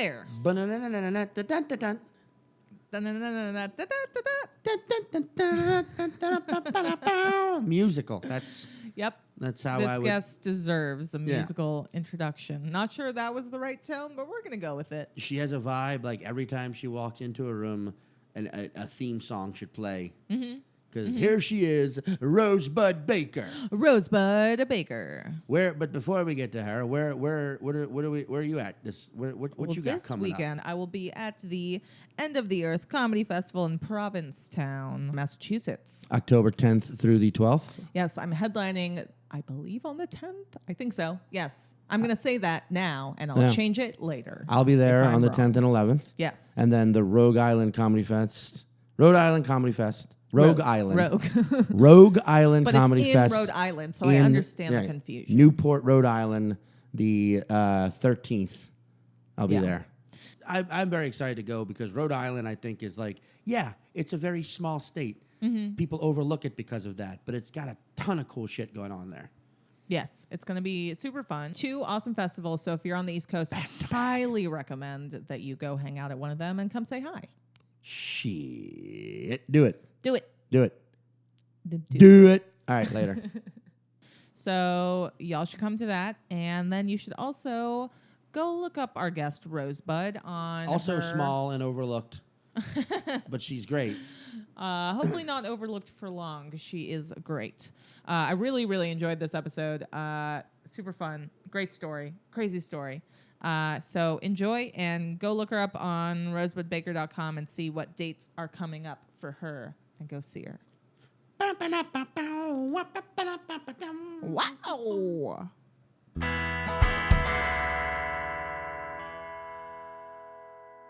there. Musical. That's how This guest deserves a musical introduction. Not sure that was the right tone, but we're going to go with it. She has a vibe like every time she walks into a room, a theme song should play. Because here she is, Rosebud Baker. Rosebud Baker. But before we get to her, where are you at? What you got this coming weekend, up? I will be at the End of the Earth Comedy Festival in Provincetown, Massachusetts. October 10th through the 12th? Yes, I'm headlining, I believe, on the 10th. I think so. Yes. I'm going to say that now, and I'll change it later. I'll be there on the 10th and 11th. Yes. And then the Rogue Island Comedy Fest. Rogue Island Comedy Fest. Rogue Island. Rogue Island but Comedy Fest. But it's in Rhode Island, so I understand the confusion. Newport, Rhode Island, the 13th. I'll be there. I'm very excited to go because Rhode Island, I think, is like, it's a very small state. People overlook it because of that, but it's got a ton of cool shit going on there. Yes, it's going to be super fun. 2 awesome festivals, so if you're on the East Coast, I highly recommend that you go hang out at one of them and come say hi. Shit. Do it. Do it. Do it. Do it. All right, later. So y'all should come to that. And then you should also go look up our guest, Rosebud, on also small and overlooked. But she's great. Hopefully not overlooked for long because she is great. I really, really enjoyed this episode. Super fun. Great story. Crazy story. So enjoy and go look her up on rosebudbaker.com and see what dates are coming up for her and go see her. Wow.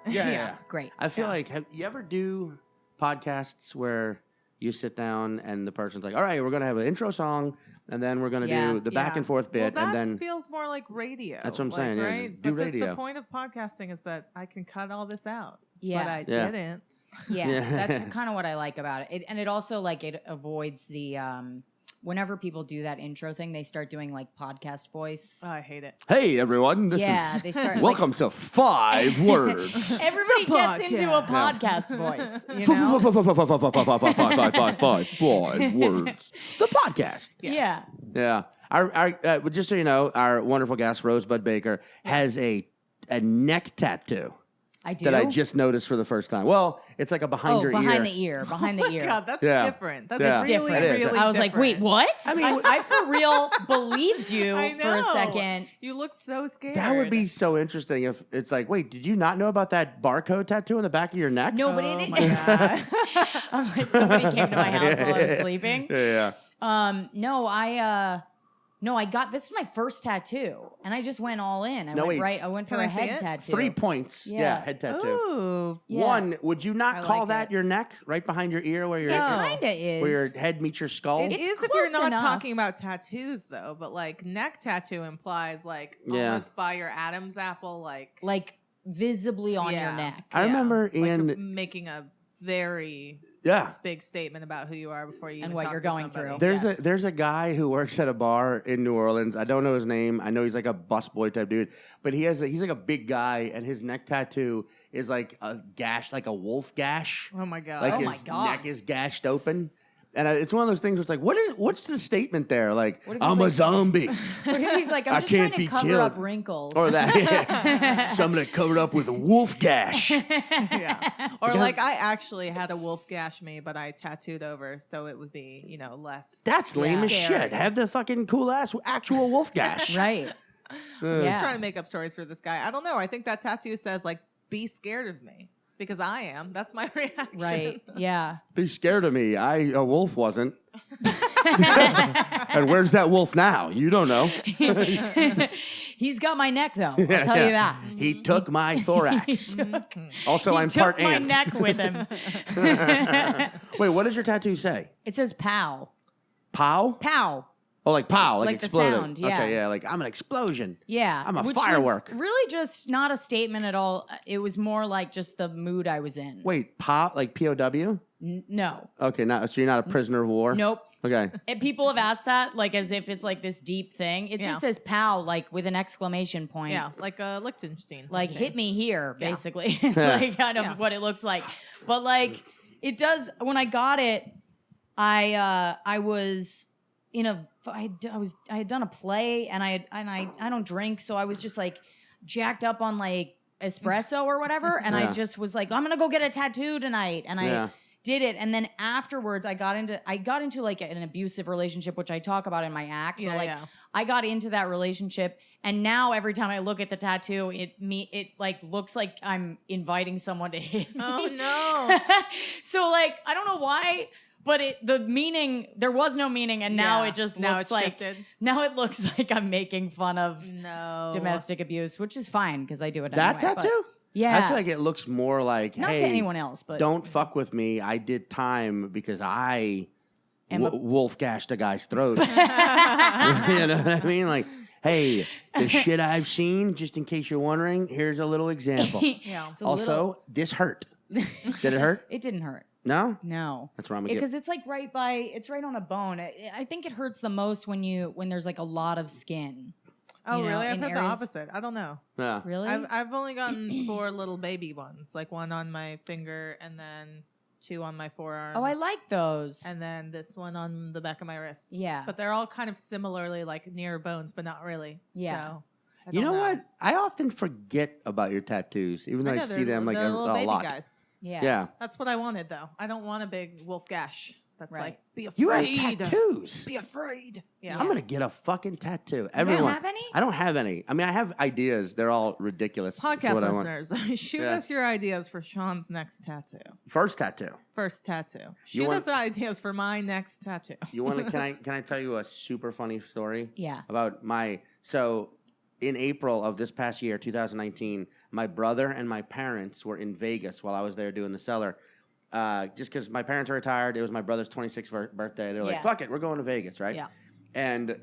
Yeah. Great. I feel like, have you ever do podcasts where you sit down and the person's like, all right, we're going to have an intro song and then we're going to do the back and forth bit. Well, and then feels more like radio. That's what I'm saying. Right? Yeah, just do radio. The point of podcasting is that I can cut all this out. Yeah. But I didn't. Yeah, that's kind of what I like about it. And it also, like, it avoids the, whenever people do that intro thing, they start doing, like, podcast voice. Oh, I hate it. Hey, everyone. This is they start. welcome to 5 Words. Everybody gets into a podcast voice, you know? 5 Words. The podcast. Yeah. Yeah. Our just so you know, our wonderful guest, Rosebud Baker, has a neck tattoo. I do. That I just noticed for the first time. Well, it's like a behind your ear. Behind the ear. Behind the ear. God, that's different. That's really, It is. really I was like, wait, what? I mean, I for real believed you I for a know. second. You look so scared. that would be so interesting if it's like, wait, did you not know about that barcode tattoo on the back of your neck? No, but Oh, my God. I'm like, somebody came to my house while I was sleeping. Yeah. No, I got this is my first tattoo, and I just went all in. I went for Can a I see head it? tattoo. 3 points. Yeah. Head tattoo. Ooh. Yeah. 1, would you not I call like that it. your neck, right behind your ear, where your It kind of is. where your head meets your skull? It It's is if you're close not enough. talking about tattoos, though. But like neck tattoo implies like almost by your Adam's apple, like visibly on your neck. I remember like in you're making a very big statement about who you are before you And even what talk you're to going somebody. through. There's a guy who works at a bar in New Orleans. I don't know his name. I know he's like a busboy type dude, but he's like a big guy, and his neck tattoo is like a gash, like a wolf gash. Oh my God. Like Oh his my God. neck is gashed open. And it's one of those things where it's like, what's the statement there? Like, What if he's I'm a like- zombie. What if he's like, I I'm just trying can't to be cover killed. up wrinkles. Or that. So I'm going to cover it up with a wolf gash. Yeah. Or like I actually had a wolf gash me, but I tattooed over so it would be, less. That's lame as Scary. shit. Have the fucking cool ass actual wolf gash. Right. Just trying to make up stories for this guy. I don't know. I think that tattoo says like, be scared of me. Because I am. That's my reaction. Right. Yeah. Be scared of me. A wolf wasn't. And where's that wolf now? You don't know. He's got my neck though. I'll tell you that. He took my thorax. Also, I'm Took part my ant. neck with him. Wait, what does your tattoo say? It says pow. Pow? Pow. Oh, like pow, like the exploded. sound, yeah. Okay, yeah, like I'm an explosion. Yeah. I'm a which firework. Was really just not a statement at all. It was more like just the mood I was in. Wait, pow, like POW? No. Okay, so you're not a prisoner of war? Nope. Okay. People have asked that like as if it's like this deep thing. It just says "pal" like with an exclamation point. Yeah, like a Liechtenstein. Like thing. hit me here, Yeah. basically. Like kind of what it looks like. But like it does. When I got it, I was in a. I had done a play, and I don't drink, so I was just like jacked up on like espresso or whatever, and I just was like, I'm gonna go get a tattoo tonight, and I did it, and then afterwards I got into like an abusive relationship, which I talk about in my act. But like I got into that relationship, and now every time I look at the tattoo, it like looks like I'm inviting someone to hit me. Oh no! So like I don't know why. But the meaning, there was no meaning, and now it just looks like shifted. Now it looks like I'm making fun of No. domestic abuse, which is fine because I do it That anyway. tattoo? Yeah. I feel like it looks more like, Not hey, to anyone else, but don't fuck with me. I did time because I Am a- wolf gashed a guy's throat. You know what I mean? Like, hey, the shit I've seen, just in case you're wondering, here's a little example. Yeah. It's a Also, little- this hurt. Did it hurt? it didn't hurt. No? No. That's where I'm going to Because get. it's like it's right on a bone. I think it hurts the most when there's like a lot of skin. Oh, you know, really? I've in heard the areas- opposite. I don't know. Yeah. Really? I've only gotten 4 little baby ones, like one on my finger and then 2 on my forearm. Oh, I like those. And then this one on the back of my wrist. Yeah. But they're all kind of similarly like near bones, but not really. Yeah. So, I You don't know what? I often forget about your tattoos, even though I know, see they're- them like they're a little baby lot. guys. yeah. That's what I wanted, though. I don't want a big wolf gash. That's Right. like, be afraid. You have tattoos. Be afraid. Yeah. I'm gonna get a fucking tattoo. You Everyone. don't have any? I don't have any. I mean, I have ideas. They're all ridiculous. for Podcast what I want. listeners, shoot us your ideas for Sean's next tattoo. First tattoo. First tattoo. Shoot want- us ideas for my next tattoo. You want to? Can I tell you a super funny story? Yeah. About so in April of this past year, 2019, my brother and my parents were in Vegas while I was there doing the cellar. Just because my parents are retired, it was my brother's 26th birthday. They were like, Yeah. "Fuck it, we're going to Vegas, right?" Yeah. And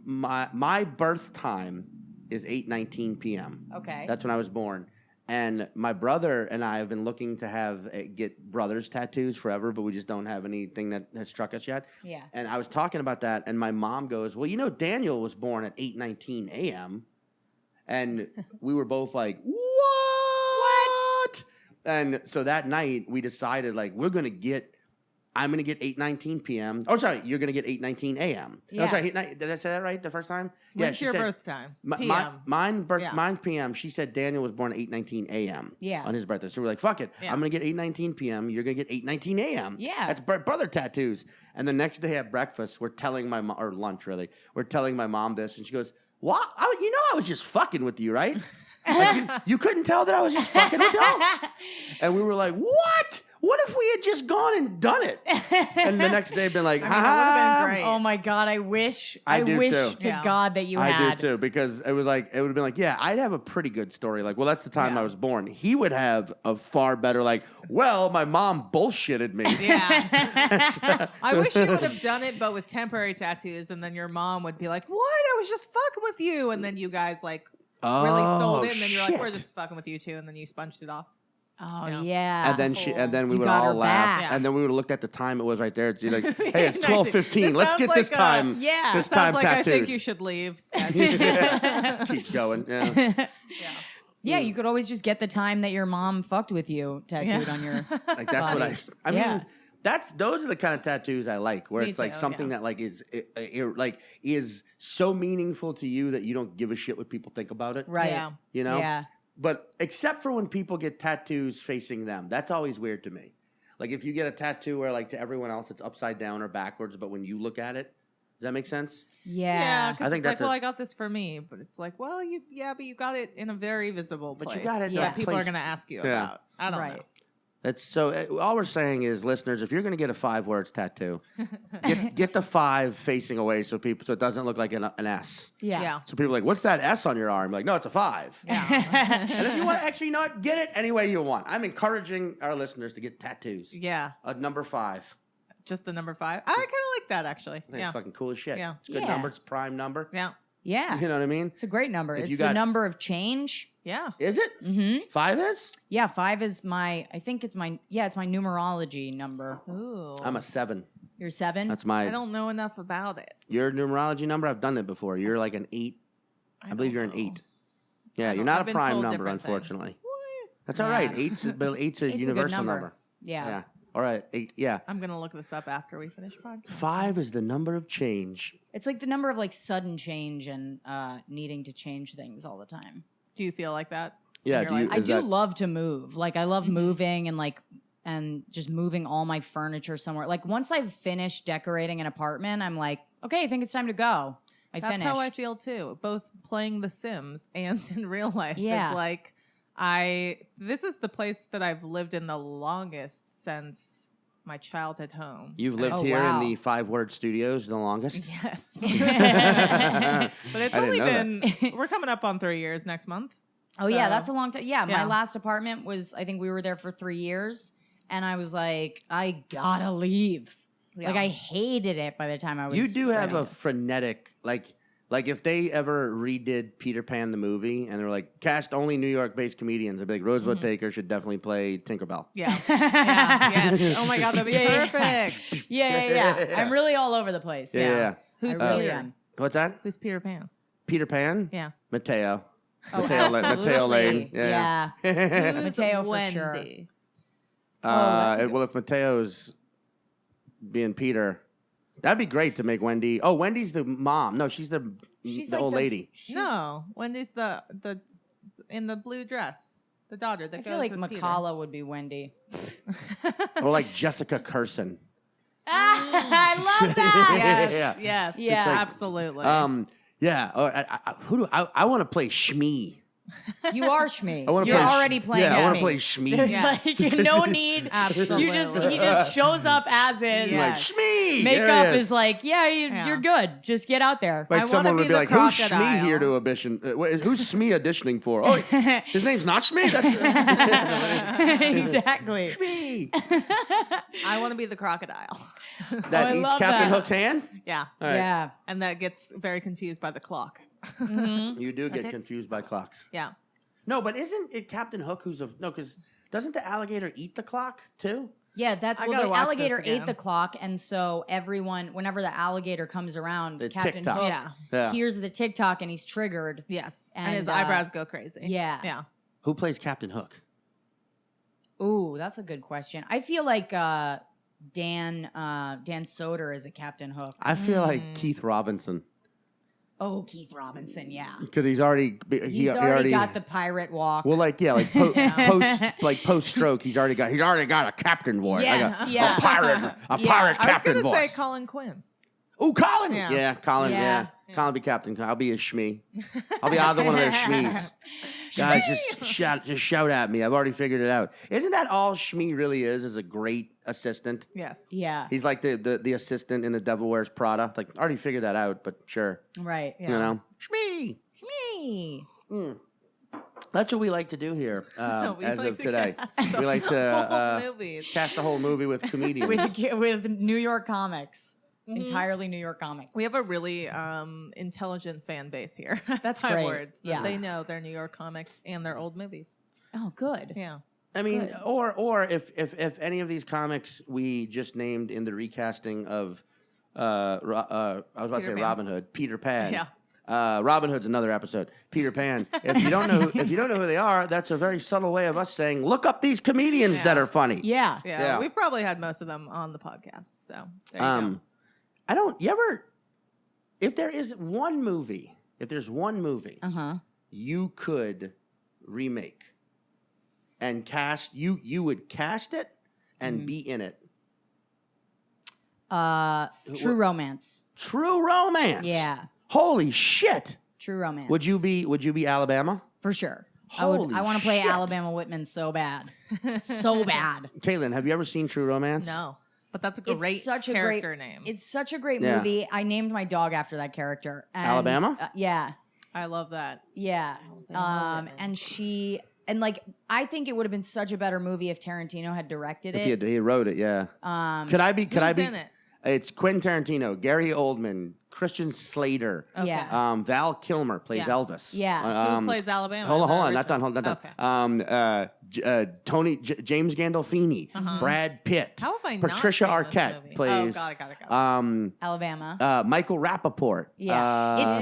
my birth time is 8:19 p.m. Okay. That's when I was born. And my brother and I have been looking to get brothers tattoos forever, but we just don't have anything that has struck us yet. Yeah. And I was talking about that, and my mom goes, "Well, you know, Daniel was born at 8:19 a.m." And we were both like, "What?" And so that night we decided, like, I'm gonna get 8:19 p.m. Oh, sorry, you're gonna get 8:19 a.m. Yeah. Oh, sorry, did I say that right the first time? When's she your said- birth time? Mine Yeah. mine p.m. She said Daniel was born at 8:19 a.m. Yeah. on his birthday. So we're like, fuck it. Yeah. I'm gonna get 8:19 p.m. You're gonna get 8:19 a.m. Yeah. That's brother tattoos. And the next day at breakfast, we're telling my mom, or lunch really, we're telling my mom this, and she goes, "What? You know I was just fucking with you, right? Like, you couldn't tell that I was just fucking with you?" And we were like, "What? What if we had just gone and done it?" And the next day, been like, I mean, that would've been great. Oh my God! I wish. I do wish too. to Yeah. God that you I had. do too, because it would have been like, yeah, I'd have a pretty good story. Like, well, that's the time Yeah. I was born. He would have a far better, like, well, my mom bullshitted me. Yeah. I wish you would have done it, but with temporary tattoos, and then your mom would be like, "What? I was just fucking with you," and then you guys like really sold it, and then you're like, "We're shit. just fucking with you too," and then you sponged it off. Oh Yeah. yeah. And then we You would got all her laugh, back. and then we would have looked at the time. It was right there. It's like, hey, it's Nice. 12:15. This Let's sounds get this like, time. yeah. this Sounds time like I think tattooed. you should leave. Sketch. Just keep going. Yeah. Yeah. Yeah, you could always just get the time that your mom fucked with you tattooed on your. Like that's what body. I mean. Yeah. Those are the kind of tattoos I like, where Me it's like too, something yeah. that like is so meaningful to you that you don't give a shit what people think about it. Right. Yeah. You know. Yeah. But except for when people get tattoos facing them, that's always weird to me. Like if you get a tattoo where like to everyone else it's upside down or backwards, but when you look at it, does that make sense? Yeah. 'cause I think it's like, that's well, I got this for me, but it's like, well, but you got it in a very visible place. But you got it in Yeah. that people are place- going to ask you Yeah. about. I don't Right. know. That's so. All we're saying is, listeners, if you're going to get a 5 words tattoo, get the 5 facing away so it doesn't look like an S. Yeah. Yeah. So people are like, what's that S on your arm? Like, no, it's a 5. Yeah. And if you want to actually not get it any way you want, I'm encouraging our listeners to get tattoos. Yeah. A number 5. Just the number 5. I kind of like that, actually. I think Yeah. it's fucking cool as shit. Yeah. It's a good Yeah. number. It's a prime number. Yeah. Yeah. You know what I mean? It's a great number. If you It's the got- number of change. Yeah. Is it? Mm-hmm. 5 is? Yeah, 5 is I think it's my numerology number. Ooh. I'm a 7. You're 7? That's my. I don't know enough about it. Your numerology number. I've done that before. You're like an 8. I believe you're an 8. Yeah, you're not I've a been prime told number, different unfortunately. What? That's all Yeah. right. Eight's a universal number. Yeah. All right. 8, yeah. I'm gonna look this up after we finish podcast. 5 is the number of change. It's like the number of like sudden change and needing to change things all the time. Do you feel like that? Yeah, in your do you- life? I Is do that- love to move. Like I love moving and just moving all my furniture somewhere. Like once I've finished decorating an apartment, I'm like, okay, I think it's time to go. That's finished. how I feel too. Both playing The Sims and in real life. Yeah. It's like this is the place that I've lived in the longest since my childhood home. You've lived Oh, here wow. in the 5-word studios the longest. Yes. But it's I only didn't know been we're coming up on 3 years next month. Oh yeah, So- that's a long time. Yeah, Yeah. my last apartment was I think we were there for 3 years and I was like, I gotta leave. Yeah. Like I hated it by the time I was You do have writing a it. frenetic, like if they ever redid Peter Pan the movie and they were like, cast only New York-based comedians, I'd be like, Rosebud Baker should definitely play Tinkerbell. Yeah. Yeah. Yes. Oh my God, that'd be Yeah, yeah. perfect. Yeah. I'm really all over the place. Yeah. Who's I really Peter? am. What's that? Who's Peter Pan? Peter Pan? Yeah. Mateo. Oh, Mateo Lane. absolutely. Yeah. Who's Mateo for Wendy? sure. that's a good- Well, if Mateo's being Peter, that'd be great to make Wendy. Oh, Wendy's the mom. No, she's the She's like old lady. No, Wendy's the in the blue dress, the daughter that I goes feel like with Peter. Makala would be Wendy. Or like Jessica Curson. I love that. Yes, Yeah. yes, Yeah. like- absolutely. Yeah. I want to play Shmee. You are Shmee. I want to You're play. already playing Yeah, Shmee. I want to play Shmee. There's Yeah. like no need. Absolutely. He just shows up as is. Yeah. Like Shmee. Makeup There he is like, yeah, you're good. Just get out there. Like I someone wanna would be be the like, "Who's Shmee crocodile." here to audition? Who's Shmee auditioning for? Oh, his name's not Shmee. That's Exactly. Shmee. I want to be the crocodile. That I eats love Captain that. Hook's hand. Yeah, All right. Yeah. and that gets very confused by the clock. You do get it. confused by clocks. Yeah. No, but isn't it Captain Hook who's no? Because doesn't the alligator eat the clock too? Yeah, that's I well. gotta The watch alligator this ate again. the clock, and so everyone, whenever the alligator comes around, The Captain tick-tock. Hook Yeah. Yeah. hears the TikTok and he's triggered. Yes. And, And, his eyebrows go crazy. yeah. Yeah. Who plays Captain Hook? Ooh, that's a good question. I feel like Dan Soder is a Captain Hook. I feel like Keith Robinson Oh, Keith Robinson, yeah. because he's already He's already got the pirate walk. well, like post stroke, he's already got a captain voice, Yes, like yeah. a pirate I was captain gonna say voice. Colin Quinn. Oh, Colin. Yeah. Yeah, Colin. Yeah. Yeah. Colin be captain. I'll be a Shmee. I'll be either one of their Shmees. Guys, just shout at me. I've already figured it out. Isn't that all Shmee really is a great assistant? Yes. Yeah, He's like the assistant in The Devil Wears Prada. Like, I already figured that out, but sure. right. Yeah. You know? Shmee. Me. That's what we like to do here We as like of to today. cast We like whole to movies. cast a whole movie with comedians. with New York comics, entirely New York comics. We have a really intelligent fan base here. That's Five great. words. Yeah. They know their New York comics and their old movies. Oh, good. Yeah. I mean, Good. or if any of these comics we just named in the recasting of, I was about to Peter say Pan. Robin Hood, Peter Pan. Yeah. Robin Hood's another episode. Peter Pan. If you don't know, who they are, that's a very subtle way of us saying, look up these comedians Yeah. that are funny. Yeah. Yeah. Yeah. We've probably had most of them on the podcast. So there you go. I don't. You ever? If there's one movie Uh huh. you could remake and cast, you would cast it and be in it. True Romance. True Romance. Yeah. Holy shit. True Romance. Would you be Alabama? For sure. Holy I want to play shit. Alabama Whitman so bad. So bad. Caitlin, have you ever seen True Romance? No. But that's a great It's such a character great name. It's such a great Yeah. movie. I named my dog after that character. And, Alabama? Yeah. I love that. Yeah. Alabama Whitman. And like I think it would have been such a better movie if Tarantino had directed If it. he wrote it, yeah. Could I be? Who's in it? It's Quentin Tarantino, Gary Oldman, Christian Slater, Okay. Yeah. Val Kilmer plays Yeah. Elvis. Yeah. Who plays Alabama? Hold in the on, not original? done. Hold on, not done. James Gandolfini, Brad Pitt, How have I Patricia not seen this Arquette movie? plays. Oh, got it. Alabama. Michael Rappaport. Yeah,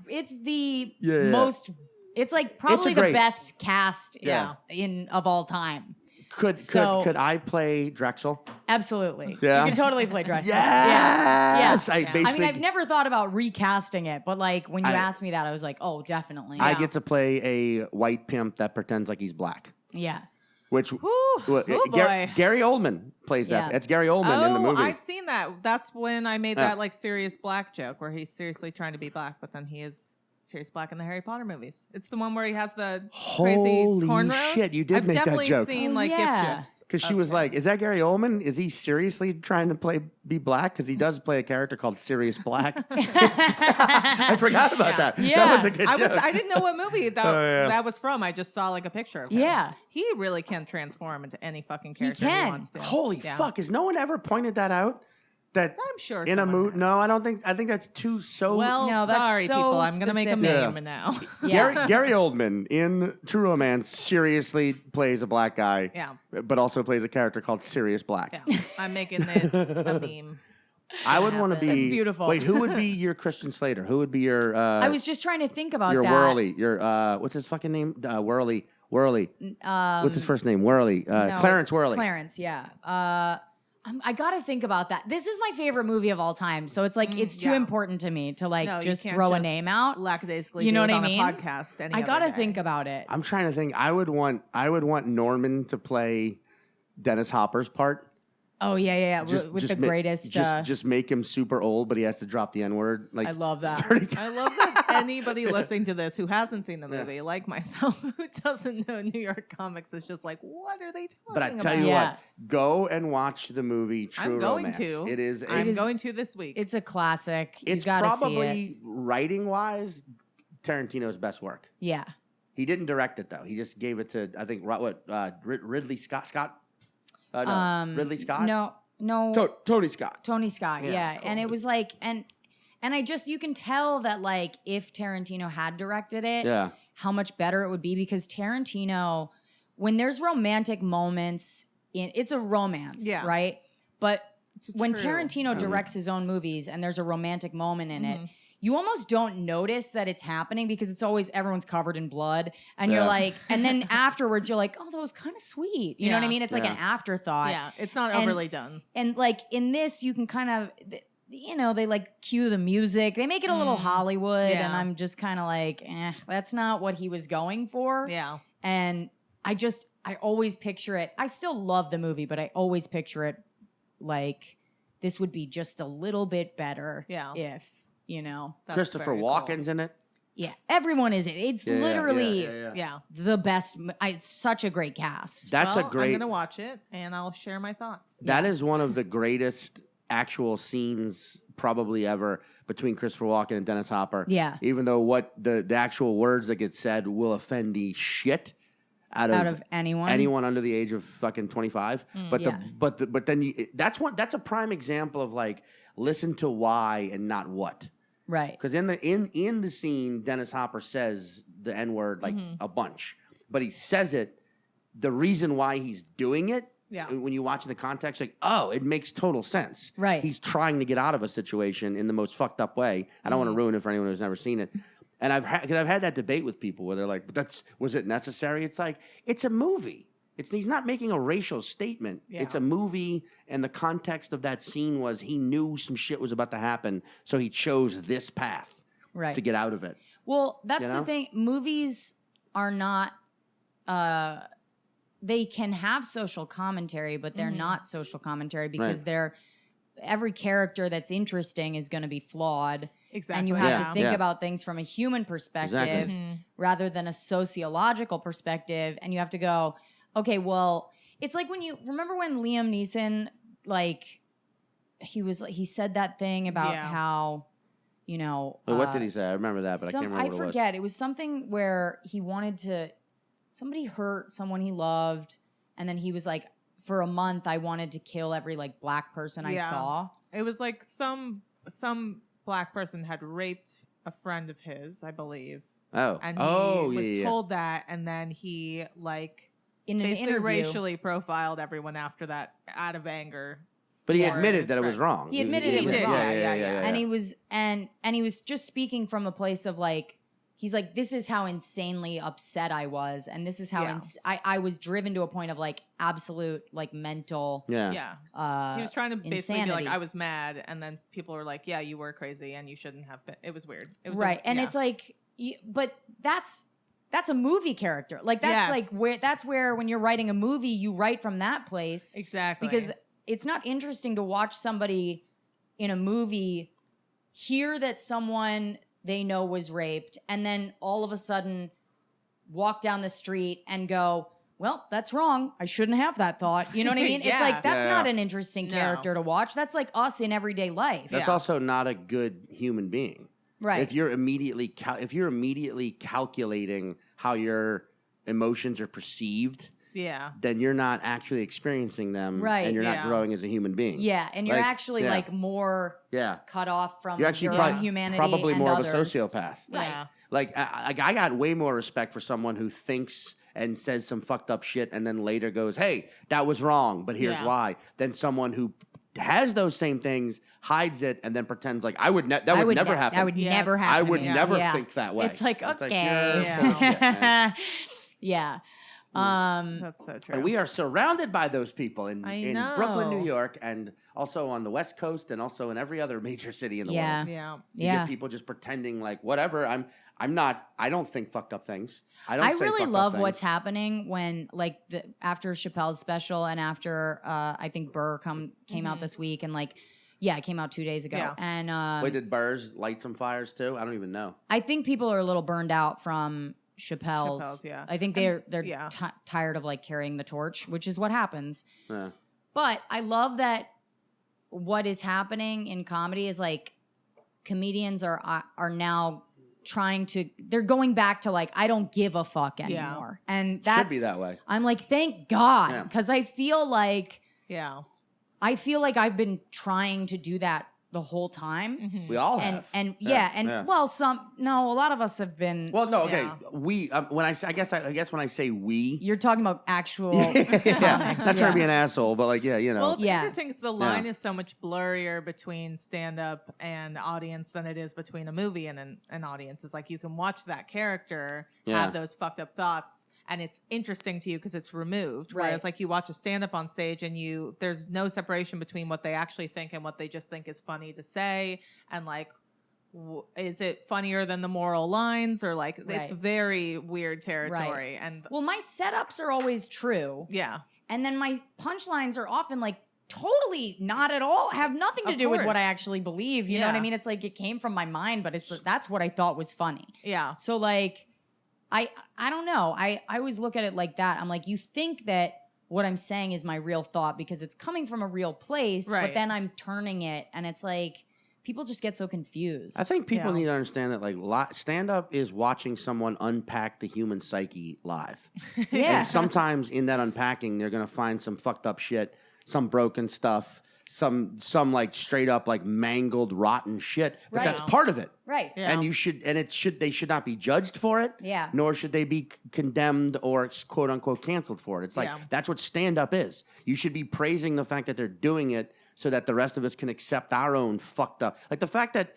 it's the Yeah. most. It's like probably the great- best cast Yeah. of all time. Could I play Drexel? Absolutely. Yeah. You can totally play Drexel. Yes. Yeah. I I basically mean, I've never thought about recasting it, but like when you asked me that, I was like, oh, definitely. I get to play a white pimp that pretends like he's black. Yeah. Which boy. Gary Oldman plays that. Yeah. It's Gary Oldman in the movie. I've seen that. That's when I made that like serious black joke where he's seriously trying to be black, but then he is serious black in the Harry Potter movies. It's the one where he has the crazy Holy cornrows. shit, you did make that definitely joke. seen Oh, like yeah. gift gifs. Because she was like, "Is that Gary Oldman? Is he seriously trying to be black? Because he does play a character called Sirius Black." I forgot about that. Yeah. That was a good joke. I didn't know what movie that was from. I just saw like a picture of him. Yeah. He really can transform into any fucking character he can. wants to. Holy fuck! Has no one ever pointed that out? That I'm sure in a someone movie. has. No, I don't think. I think that's too so. Well, No, that's sorry, so people. I'm going to make a specific. meme now. Yeah. Gary Oldman in True Romance seriously plays a black guy. Yeah. But also plays a character called Sirius Black. Yeah. I'm making it a meme. I would want to be. That's beautiful. Wait, who would be your Christian Slater? Who would be your? I was just trying to think about your that. Whirly. Your what's his fucking name? Whirly. What's his first name? Whirly. No, Clarence Whirly. Clarence, yeah. I gotta think about that. This is my favorite movie of all time, so it's like it's too yeah. important to me to like No, you just can't throw a just name out. Lackadaisically You know do what it I on mean? a podcast any I other gotta day. think about it. I'm trying to think. I would want Norman to play Dennis Hopper's part. Oh yeah. With the greatest. Just make him super old, but he has to drop the N word. Like I love that. 30 times. I love that anybody listening to this who hasn't seen the movie, like myself, who doesn't know New York comics, is just like, what are they talking about? But I tell you Yeah. what, go and watch the movie True I'm going Romance. to. It is. I'm going to this week. It's a classic. You It's gotta see it. probably writing wise Tarantino's best work. Yeah. He didn't direct it though. He just gave it to Ridley Scott. Ridley Scott. No. Tony Scott. Tony Scott, yeah. cool. And it was like, and I just, you can tell that like if Tarantino had directed it, Yeah. how much better it would be, because Tarantino, when there's romantic moments it's a romance, Yeah. right? But when true. Tarantino directs his own movies and there's a romantic moment in Mm-hmm. it, you almost don't notice that it's happening because it's always everyone's covered in blood. And you're Yeah. like, and then afterwards you're like, oh, that was kind of sweet. You know what I Yeah. mean? It's like an Yeah. afterthought. yeah, it's not And- overly done. And like in this, you can kind of, they like cue the music. They make it a little Hollywood. Yeah. And I'm just kind of like, that's not what he was going for. Yeah. And I always picture it. I still love the movie, but I always picture it like this would be just a little bit better Yeah. if, That's Christopher very Walken's in it. Yeah, everyone is it. It's Yeah, literally yeah. Yeah. the best. It's such a great cast. That's Well, a great. I'm gonna watch it and I'll share my thoughts. That is one of the greatest actual scenes probably ever between Christopher Walken and Dennis Hopper. Yeah. Even though what the actual words that get said will offend the shit out of anyone. under the age of fucking 25. Yeah. But then that's a prime example of like listen to why and not what. Right. Because in the scene, Dennis Hopper says the N word like a bunch, but he says it. The reason why he's doing it, when you watch in the context, like, oh, it makes total sense. Right. He's trying to get out of a situation in the most fucked up way. I don't want to ruin it for anyone who's never seen it. And I've had that debate with people where they're like, "But was it necessary?" It's like it's a movie. He's not making a racial statement. Yeah. It's a movie, and the context of that scene was he knew some shit was about to happen, so he chose this path Right. to get out of it. Well, that's You the know? thing. Movies are not. They can have social commentary, but they're not social commentary because Right. they're every character that's interesting is going to be flawed. Exactly. And you have Yeah. to think Yeah. about things from a human perspective Exactly. rather than a sociological perspective. And you have to go, okay, well, it's like when you remember when Liam Neeson, like, he said that thing about Yeah. how, But what did he say? I remember that, but I can't remember what it was. forget. It was something where he wanted to, somebody hurt someone he loved. And then he was like, for a month, I wanted to kill every like black person I Yeah. saw. It was like some black person had raped a friend of his, I believe. Oh, And he was yeah. told that, and then he like in an basically interview. racially profiled everyone after that out of anger. But he for admitted his that it was friend. wrong. He admitted it was did, wrong. yeah. And he was and he was just speaking from a place of like, he's like, this is how insanely upset I was, and this is how I was driven to a point of like absolute like mental. Yeah. He was trying to basically insanity. be like, I was mad, and then people were like, yeah, you were crazy, and you shouldn't have been. It was weird. It was Right, and it's like, but that's a movie character. Like that's like where when you're writing a movie, you write from that place. Exactly. Because it's not interesting to watch somebody in a movie hear that someone they know was raped and then all of a sudden walk down the street and go, well, that's wrong. I shouldn't have that thought. You know what I mean? Yeah. It's like, that's Yeah. not an interesting character to watch. That's like us in everyday life. That's also not a good human being. Right. If you're immediately calculating how your emotions are perceived, then you're not actually experiencing them, Right. and you're not growing as a human being. Yeah, and you're Like, actually like more cut off from You're actually your own humanity probably and more others. of a sociopath. Right. Yeah. Like I got way more respect for someone who thinks and says some fucked up shit and then later goes, hey, that was wrong, but here's why, than someone who has those same things, hides it, and then pretends like that would never happen. That would never happen. I to would me. never Yeah. think that way. It's like, you're okay. full of shit, man. Yeah. That's so true. And we are surrounded by those people in know. Brooklyn, New York, and also on the West Coast, and also in every other major city in the world. Yeah. You get people just pretending like whatever. I don't think fucked up things. I say really fucked up love things. what's happening when like after Chappelle's special and after I think Burr came out this week and like it came out 2 days ago. Yeah. And Wait, did Burrs light some fires too? I don't even know. I think people are a little burned out from Chappelle's. yeah. I think they're tired of like carrying the torch, which is what happens. Yeah. But I love that what is happening in comedy is like comedians are now they're going back to like, I don't give a fuck anymore. And that's Should be that way. I'm like, thank God. Yeah. Because I feel like I've been trying to do that the whole time. We all have. And well, a lot of us have been. Well, no, okay. We when I guess when I say we, You're talking about actual not comics. trying to be an asshole, but like Well, it's Yeah. interesting because the line is so much blurrier between stand-up and audience than it is between a movie and an audience. It's like you can watch that character have those fucked up thoughts, and it's interesting to you because it's removed. Whereas, Right. like you watch a stand-up on stage, and there's no separation between what they actually think and what they just think is funny to say, and like. Is it funnier than the moral lines, or like it's very weird territory? And well, my setups are always true. yeah. And then my punchlines are often like totally not at all, have nothing to do with what I actually believe. You know what I mean? It's like it came from my mind, but that's what I thought was funny. Yeah. So like I don't know. I always look at it like that. I'm like, you think that what I'm saying is my real thought because it's coming from a real place, but then I'm turning it and it's like people just get so confused. I think people need to understand that like stand-up is watching someone unpack the human psyche live. Yeah. And sometimes in that unpacking, they're gonna find some fucked up shit, some broken stuff, some like straight up like mangled, rotten shit. But that's part of it. Right. Yeah. And they should not be judged for it. Yeah. Nor should they be condemned or quote unquote canceled for it. It's like that's what stand-up is. You should be praising the fact that they're doing it so that the rest of us can accept our own fucked up. Like the fact that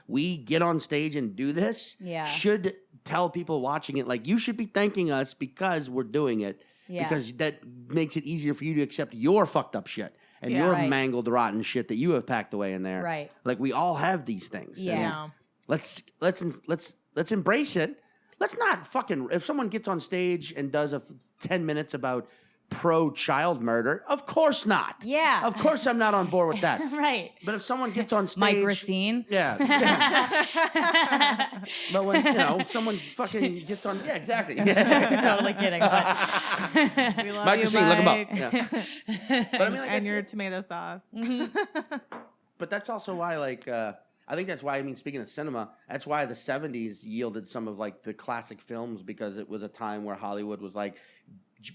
we get on stage and do this should tell people watching it, like, you should be thanking us because we're doing it. Yeah. Because that makes it easier for you to accept your fucked up shit and your mangled, rotten shit that you have packed away in there. Right. Like we all have these things. Yeah. And let's embrace it. Let's not fucking, if someone gets on stage and does 10 minutes about pro-child murder, of course not. Yeah. Of course I'm not on board with that. Right. But if someone gets on stage... Mike Racine. Yeah. But when, someone fucking gets on... Yeah, exactly. Totally kidding. But We love Mike you, Racine, look him up. Mike. Yeah. But I mean, like, And your tomato sauce. But that's also why, like, I think that's why, I mean, speaking of cinema, that's why the 70s yielded some of, like, the classic films, because it was a time where Hollywood was like,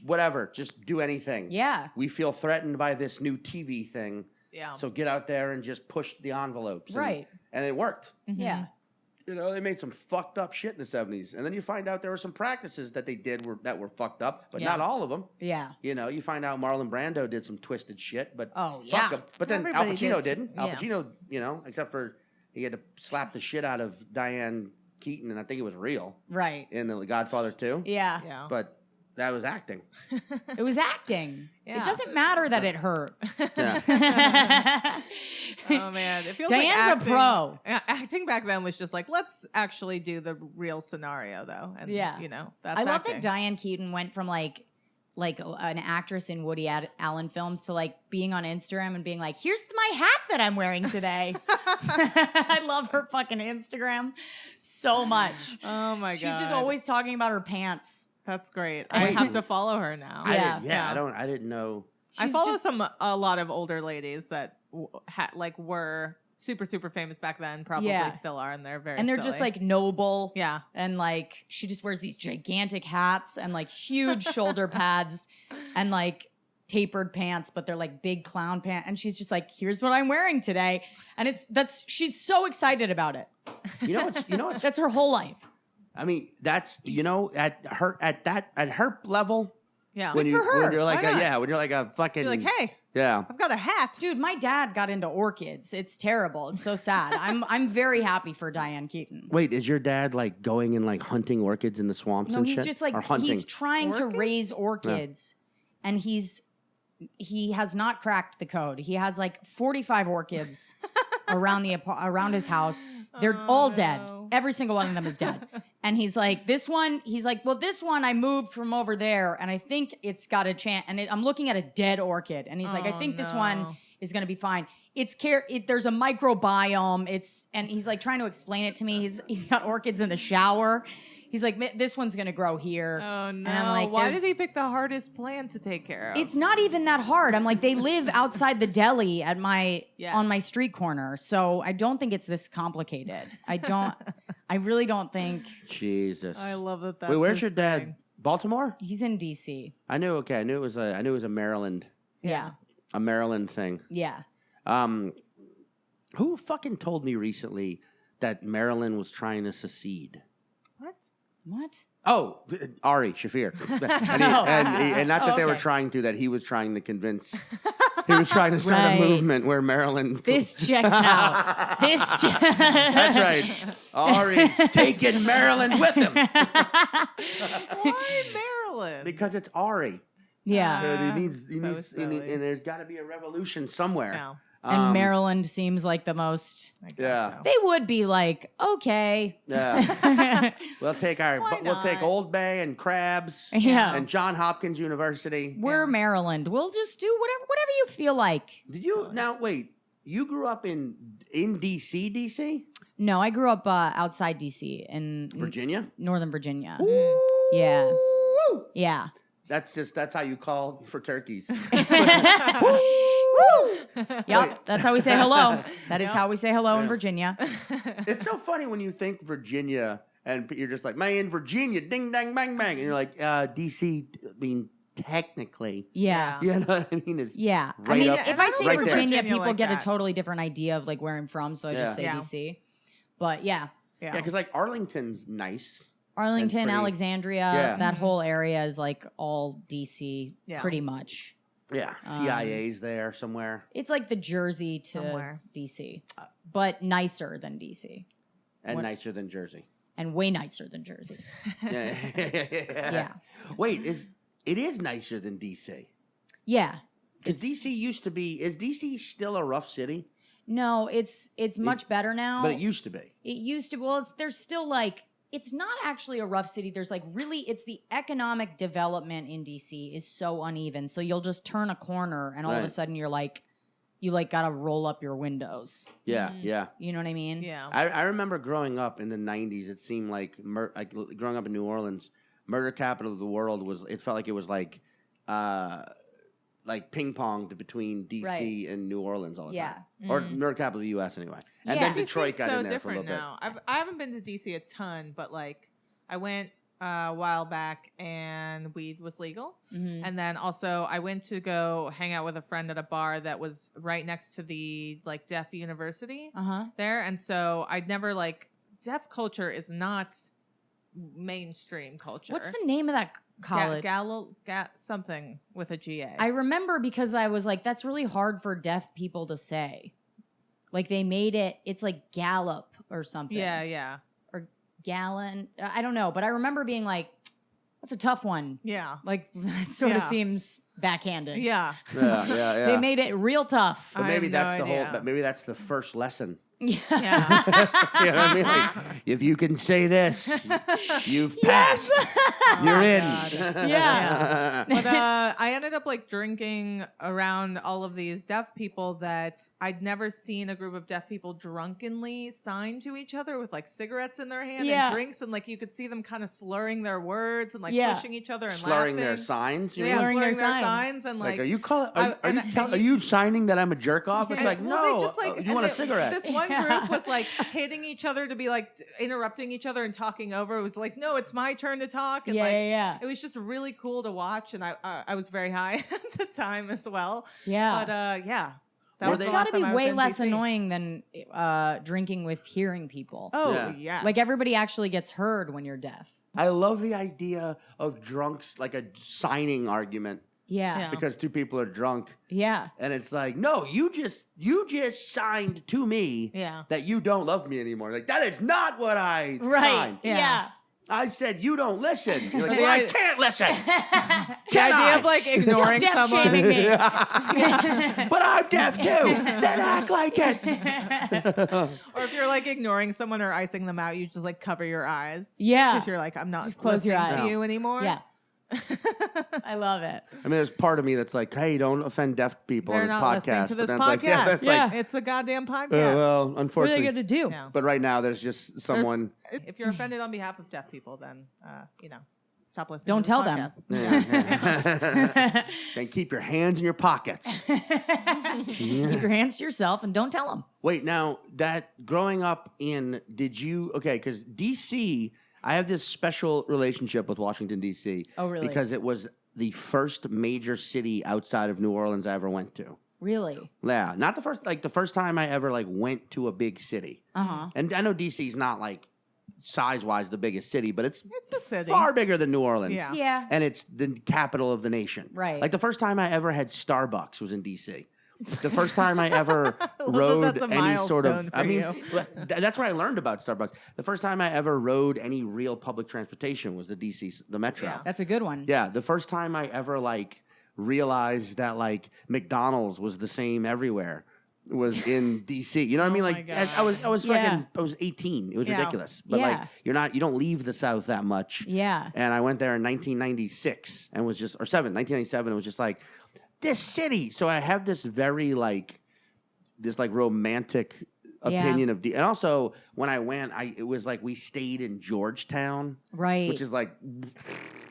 whatever, just do anything. Yeah. We feel threatened by this new TV thing. Yeah. So get out there and just push the envelopes. Right. And it worked. Yeah. You know, they made some fucked up shit in the 70s. And then you find out there were some practices that they did that were fucked up, but not all of them. Yeah. You know, you find out Marlon Brando did some twisted shit, but yeah. fuck him. But then Everybody Al Pacino did. didn't. Yeah. Al Pacino, you know, except for he had to slap the shit out of Diane Keaton, and I think it was real Right. in The Godfather 2. Yeah. Yeah. But that was acting. It was acting. Yeah. It doesn't matter that it hurt. Yeah. Oh man, it feels Diane's like acting, a pro. Acting back then was just like, let's actually do the real scenario though, and Yeah. you know, that's I love acting. that Diane Keaton went from like an actress in Woody Allen films to like being on Instagram and being like, here's my hat that I'm wearing today. I love her fucking Instagram so much. Oh my god, She's just always talking about her pants. That's great. I have to follow her now. Yeah. I didn't know. I She's follow just- a lot of older ladies that were super famous back then, probably Yeah. still are, and they're very And they're silly. just like noble. yeah. And like she just wears these gigantic hats and like huge shoulder pads and like tapered pants, but they're like big clown pants. And she's just like, here's what I'm wearing today. And she's so excited about it. You know what's That's her whole life. I mean, that's at her level. Yeah. When for her. when you're like Why not? when you're like a fucking You're like, hey, yeah. I've got a hat. Dude, my dad got into orchids. It's terrible. It's so sad. I'm very happy for Diane Keaton. Wait, is your dad like going and like hunting orchids in the swamps No, and he's shit? just like Or hunting? he's trying to Orchids? raise orchids, and he has not cracked the code. He has like 45 orchids around his house. They're Oh, all dead. no. Every single one of them is dead. And he's like, this one I moved from over there, and I think it's got a chance. And I'm looking at a dead orchid, and he's like, I Oh, think this no. one is gonna be fine. There's a microbiome. And he's like trying to explain it to me. He's got orchids in the shower. He's like, this one's gonna grow here. Oh no! And I'm like, why did there's- he pick the hardest plant to take care of? It's not even that hard. I'm like, they live outside the deli at Yes. on my street corner. So I don't think it's this complicated. I really don't think. Jesus. I love that. That's Wait, where's his your dad? thing. Baltimore? He's in DC. I knew it was a Maryland Yeah. thing. Yeah. Who fucking told me recently that Maryland was trying to secede? What? What? Oh, Ari Shafir. and not that they were Okay. trying to, that he was trying to convince. He was trying to start Right. a movement where Maryland. This checks out. That's right. Ari's taking Maryland with him Why Maryland? because it's Ari. Yeah. And he so needs, silly. and there's got to be a revolution somewhere. No, And Maryland seems like the most. I guess Yeah. so. They would be like, okay. Yeah. We'll take Why we'll take not? Old Bay and Crabs Yeah. and John Hopkins University. We're Maryland. We'll just do whatever you feel like. Did you now wait? You grew up in DC? No, I grew up outside DC in Virginia? Northern Virginia. Ooh. Yeah. Yeah. That's how you call for turkeys. Yep. That's how we say hello. That is how we say hello in Virginia. It's so funny when you think Virginia and you're just like, man, Virginia, ding, dang, bang, bang. And you're like, DC, I mean, technically. Yeah. You know what I mean? It's Yeah. I right mean, up- if I say right there. Virginia, Virginia people like get that. a totally different idea of like where I'm from, so I just say Yeah. DC. But yeah. Yeah, because like Arlington's nice. Arlington, pretty- Alexandria, Yeah. that whole area is like all DC Yeah. pretty much. Yeah, CIA's there somewhere. It's like the Jersey to Somewhere. DC, but nicer than DC And What- nicer than Jersey. and way nicer than Jersey. Yeah. Yeah. Wait, it is nicer than DC? Yeah. Because DC used to be. Is DC still a rough city? No, it's much better now. But it used to be. It used to. Well, there's still like it's not actually a rough city. There's like really, it's the economic development in DC is so uneven. So you'll just turn a corner and all of a Right. sudden you gotta roll up your windows. Yeah, yeah. You know what I mean? Yeah. I remember growing up in the '90s. It seemed like growing up in New Orleans, murder capital of the world was. It felt like it was like ping ponged between DC Right. and New Orleans all the Yeah. time, or murder capital of the U.S. anyway. And Yeah. then Detroit DC's got so in there for a little different now. I haven't been to DC a ton, but like I went a while back and weed was legal. Mhm. And then also I went to go hang out with a friend at a bar that was right next to the like deaf university Uh-huh. there. And so I'd never like deaf culture is not mainstream culture. What's the name of that college? Something with a GA. I remember because I was like, that's really hard for deaf people to say. Like they made it, it's like Gallup or something. Yeah. Or Gallon. I don't know. But I remember being like, that's a tough one. Yeah. Like that sort of seems backhanded. Yeah. Yeah. They made it real tough. But maybe that's the idea. whole. But maybe that's the first lesson. Yeah. You know what I mean? Like, if you can say this, you've passed. You're in. Yeah. But I ended up like drinking around all of these deaf people that I'd never seen a group of deaf people drunkenly sign to each other with like cigarettes in their hand and drinks, and like you could see them kind of slurring their words and like pushing each other and slurring laughing. their signs. You Yeah, mean? Slurring slurring their their signs. signs and Like, like. are you signing that I'm a jerk off? It's like, Well, no. they just, like, You want a and cigarette? This one group was like hitting each other to be like interrupting each other and talking over. It was like, no, it's my turn to talk. And Yeah. It was just really cool to watch, and I was very high at the time as well. Yeah. But yeah, that That's was the got last to be time I was way in less DC. annoying than drinking with hearing people. Oh Yeah. yeah, Like everybody actually gets heard when you're deaf. I love the idea of drunks, like a signing argument, Yeah. because two people are drunk. Yeah. And it's like, no, you just signed to me Yeah. that you don't love me anymore. Like, that is not what I Right. signed. Yeah. I said you don't listen. You're like, The well, I idea- can't listen. The Can idea I? of like Stop ignoring deaf someone. shaming me. But I'm deaf too. Then act like it. Or if you're like ignoring someone or icing them out, you just like cover your eyes. Yeah. Because you're like, I'm not Just close your listening to eyes. you anymore. Yeah. I love it. I mean, there's part of me that's like, hey, don't offend deaf people They're on this not podcast. listening to this But then it's like, podcast. yeah, that's Yeah. like, It's a goddamn podcast. well, What are they unfortunately. going to do? Yeah. But right now, there's just someone. If you're offended on behalf of deaf people, then stop listening. Don't to tell the them. podcast. Yeah. Then keep your hands in your pockets. Keep your hands to yourself and don't tell them. Wait, now that growing up because DC, I have this special relationship with Washington, DC. Oh, really? Because it was the first major city outside of New Orleans I ever went to. Really? Yeah, not the first time I ever went to a big city. Uh-huh. And I know DC's not size-wise the biggest city, but it's a city. far bigger than New Orleans. Yeah. Yeah. And it's the capital of the nation. Right. Like the first time I ever had Starbucks was in DC. The first time I ever rode that's a any sort of, milestone for that's where I learned about Starbucks. The first time I ever rode any real public transportation was the Metro. Yeah. That's a good one. Yeah, the first time I ever realized that McDonald's was the same everywhere was in DC. You know what I mean? my Like God. I was Yeah. I was 18. It was Yeah. ridiculous. But Yeah. you don't leave the South that much. Yeah. And I went there in 1996 and was just 1997 and was just like, this city. So I have this very romantic opinion of and also when I went, it was like we stayed in Georgetown, Right. which is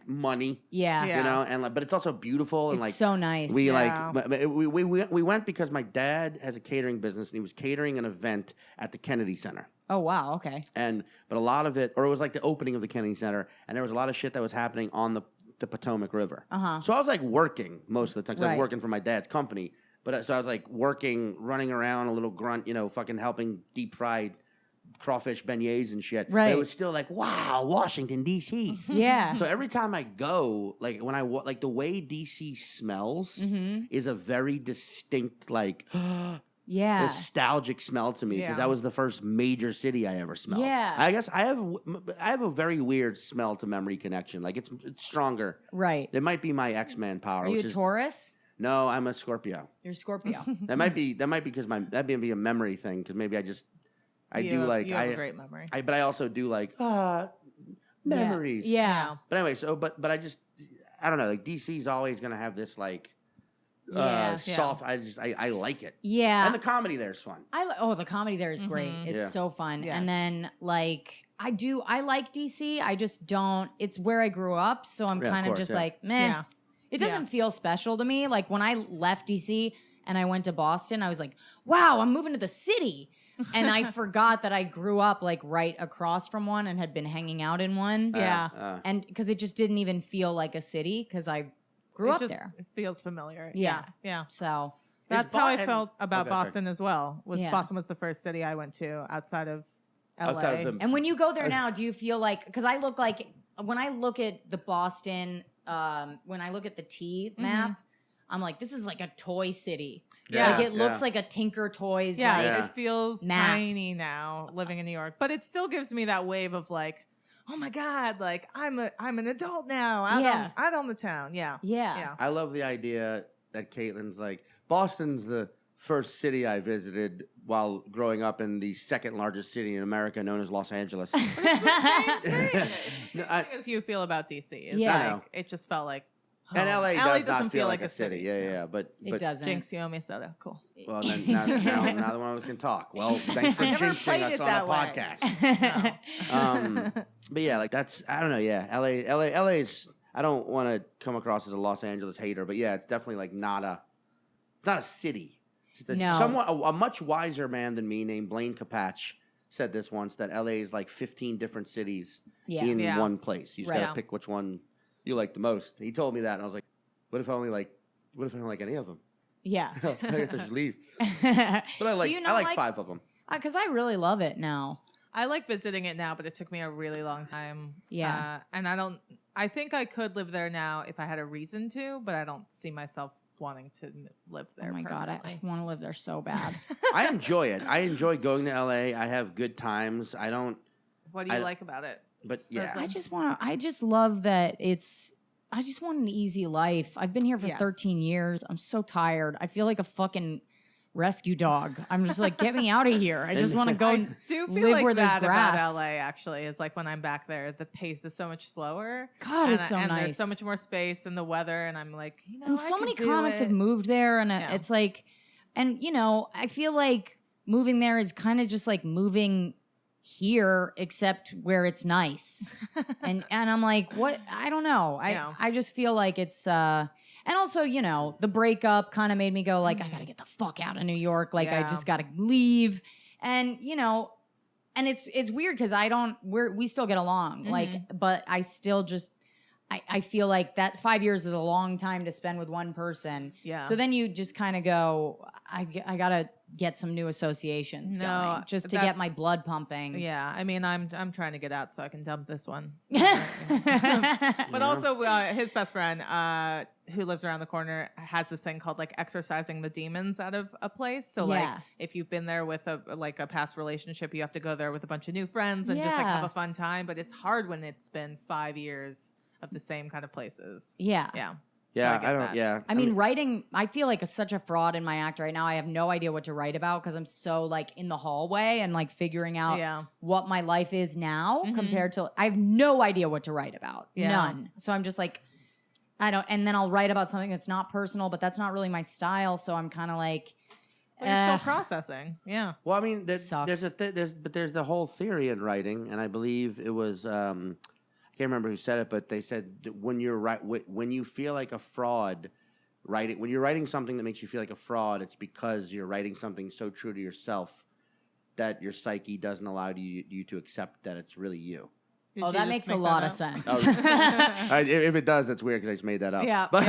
money. Yeah. Yeah. You know, and but it's also beautiful and It's so nice. we Yeah. we went because my dad has a catering business and he was catering an event at the Kennedy Center. Oh, wow. Okay. But a lot of it, or it was like the opening of the Kennedy Center, and there was a lot of shit that was happening on the Potomac River. Uh-huh. So I was working most of the time 'cause I was Right. working for my dad's company. But so I was working, running around, a little grunt, fucking helping deep fried crawfish beignets and shit. But Right. it was still wow, Washington D.C. Yeah. So every time I go, when I the way DC smells Mm-hmm. is a very distinct Yeah. nostalgic smell to me because Yeah. that was the first major city I ever smelled. Yeah. I guess I have a very weird smell to memory connection. It's stronger. Right. It might be my X-Man power. Are you which a is Taurus? no, I'm a Scorpio. You're a Scorpio. That might be because that'd be a memory thing because maybe I You have a great memory. but I also do memories. Yeah. But anyway, but I don't know. DC's always gonna have this Yeah. soft. I like it. Yeah. And the comedy there is fun. The comedy there is great. Mhm. It's Yeah. so fun. Yes. And then I like DC. I just don't. It's where I grew up, so I'm Yeah, of kind of course, just yeah. meh. Yeah. It doesn't Yeah. feel special to me. When I left DC and I went to Boston, I was like, wow, I'm moving to the city. And I forgot that I grew up right across from one and had been hanging out in one. Yeah. And because it just didn't even feel like a city because I grew up there. It feels familiar. Yeah. Yeah. So That's how I felt about Okay, sorry. Boston as well. Yeah. Boston was the first city I went to outside of Outside LA. of the And when you go there now, do you feel like, because I look like, when I look at the Boston, when I look at the T map, I'm like, this is like a toy city. Yeah. Like it looks like a Tinker Toys. Yeah, Like, it feels map. tiny now living in New York, but it still gives me that wave of like, oh my God, like I'm an adult now out on the town. Yeah. Yeah. I love the idea that Caitlin's like, Boston's the first city I visited while growing up in the second largest city in America, known as Los Angeles. But it's the same thing. No, As you feel about DC. It's Yeah. I know. like, it just felt like home. And LA doesn't does not feel like a city. Yeah. But It doesn't. Jinx, you owe me soda. Cool. Well, then now the one of us can talk. Well, thanks for never jinxing played us it on that the way. podcast. But yeah, like that's I don't know. Yeah, LA's. I don't want to come across as a Los Angeles hater, but yeah, it's definitely like it's not a city. It's just a much wiser man than me named Blaine Capatch said this once, that LA is like 15 different cities in one place. You just gotta pick which one you like the most. He told me that, and I was like, what if I don't like any of them? Yeah. I guess I should leave. But I like 5 of them. Because I really love it now. I like visiting it now, but it took me a really long time. Yeah. And I think I could live there now if I had a reason to, but I don't see myself wanting to live there. Oh my God, I want to live there so bad. I enjoy it. I enjoy going to LA. I have good times. What do you like about it? But yeah. I just love that I just want an easy life. I've been here for 13 years. I'm so tired. I feel like a fucking rescue dog. I'm just like, get me out of here. I just want to go and do feel live like where there's that grass. about LA actually is like when I'm back there, the pace is so much slower. God, it's so and nice. There's so much more space and the weather, and I'm like, and so many comics have moved there, and it's like, and I feel like moving there is kind of just like moving here, except where it's nice. and I'm like, what? I don't know. I just feel like it's and also, the breakup kind of made me go like, I gotta get the fuck out of New York. Like I just gotta leave. And and it's weird because we still get along. Like, but I still just I feel like that 5 years is a long time to spend with one person. Yeah. So then you just kind of go, I gotta get some new associations going just to get my blood pumping. Yeah, I mean, I'm trying to get out so I can dump this one. But also, his best friend, who lives around the corner, has this thing called like exorcising the demons out of a place. So like, if you've been there with a past relationship, you have to go there with a bunch of new friends and just like have a fun time. But it's hard when it's been 5 years of the same kind of places. Yeah. Yeah. Yeah, So I get that. I mean, writing, I feel like such a fraud in my act right now. I have no idea what to write about because I'm so like in the hallway and like figuring out what my life is now compared to, I have no idea what to write about. Yeah. None. So I'm just like, and then I'll write about something that's not personal, but that's not really my style. So I'm kind of like, well, you're still processing. Yeah. Well, I mean, there's the whole theory in writing, and I believe it was, I can't remember who said it, but they said that when you feel like a fraud, when you're writing something that makes you feel like a fraud, it's because you're writing something so true to yourself that your psyche doesn't allow you to accept that it's really you. That makes a lot of sense. If it does, that's weird because I just made that up. Yeah, but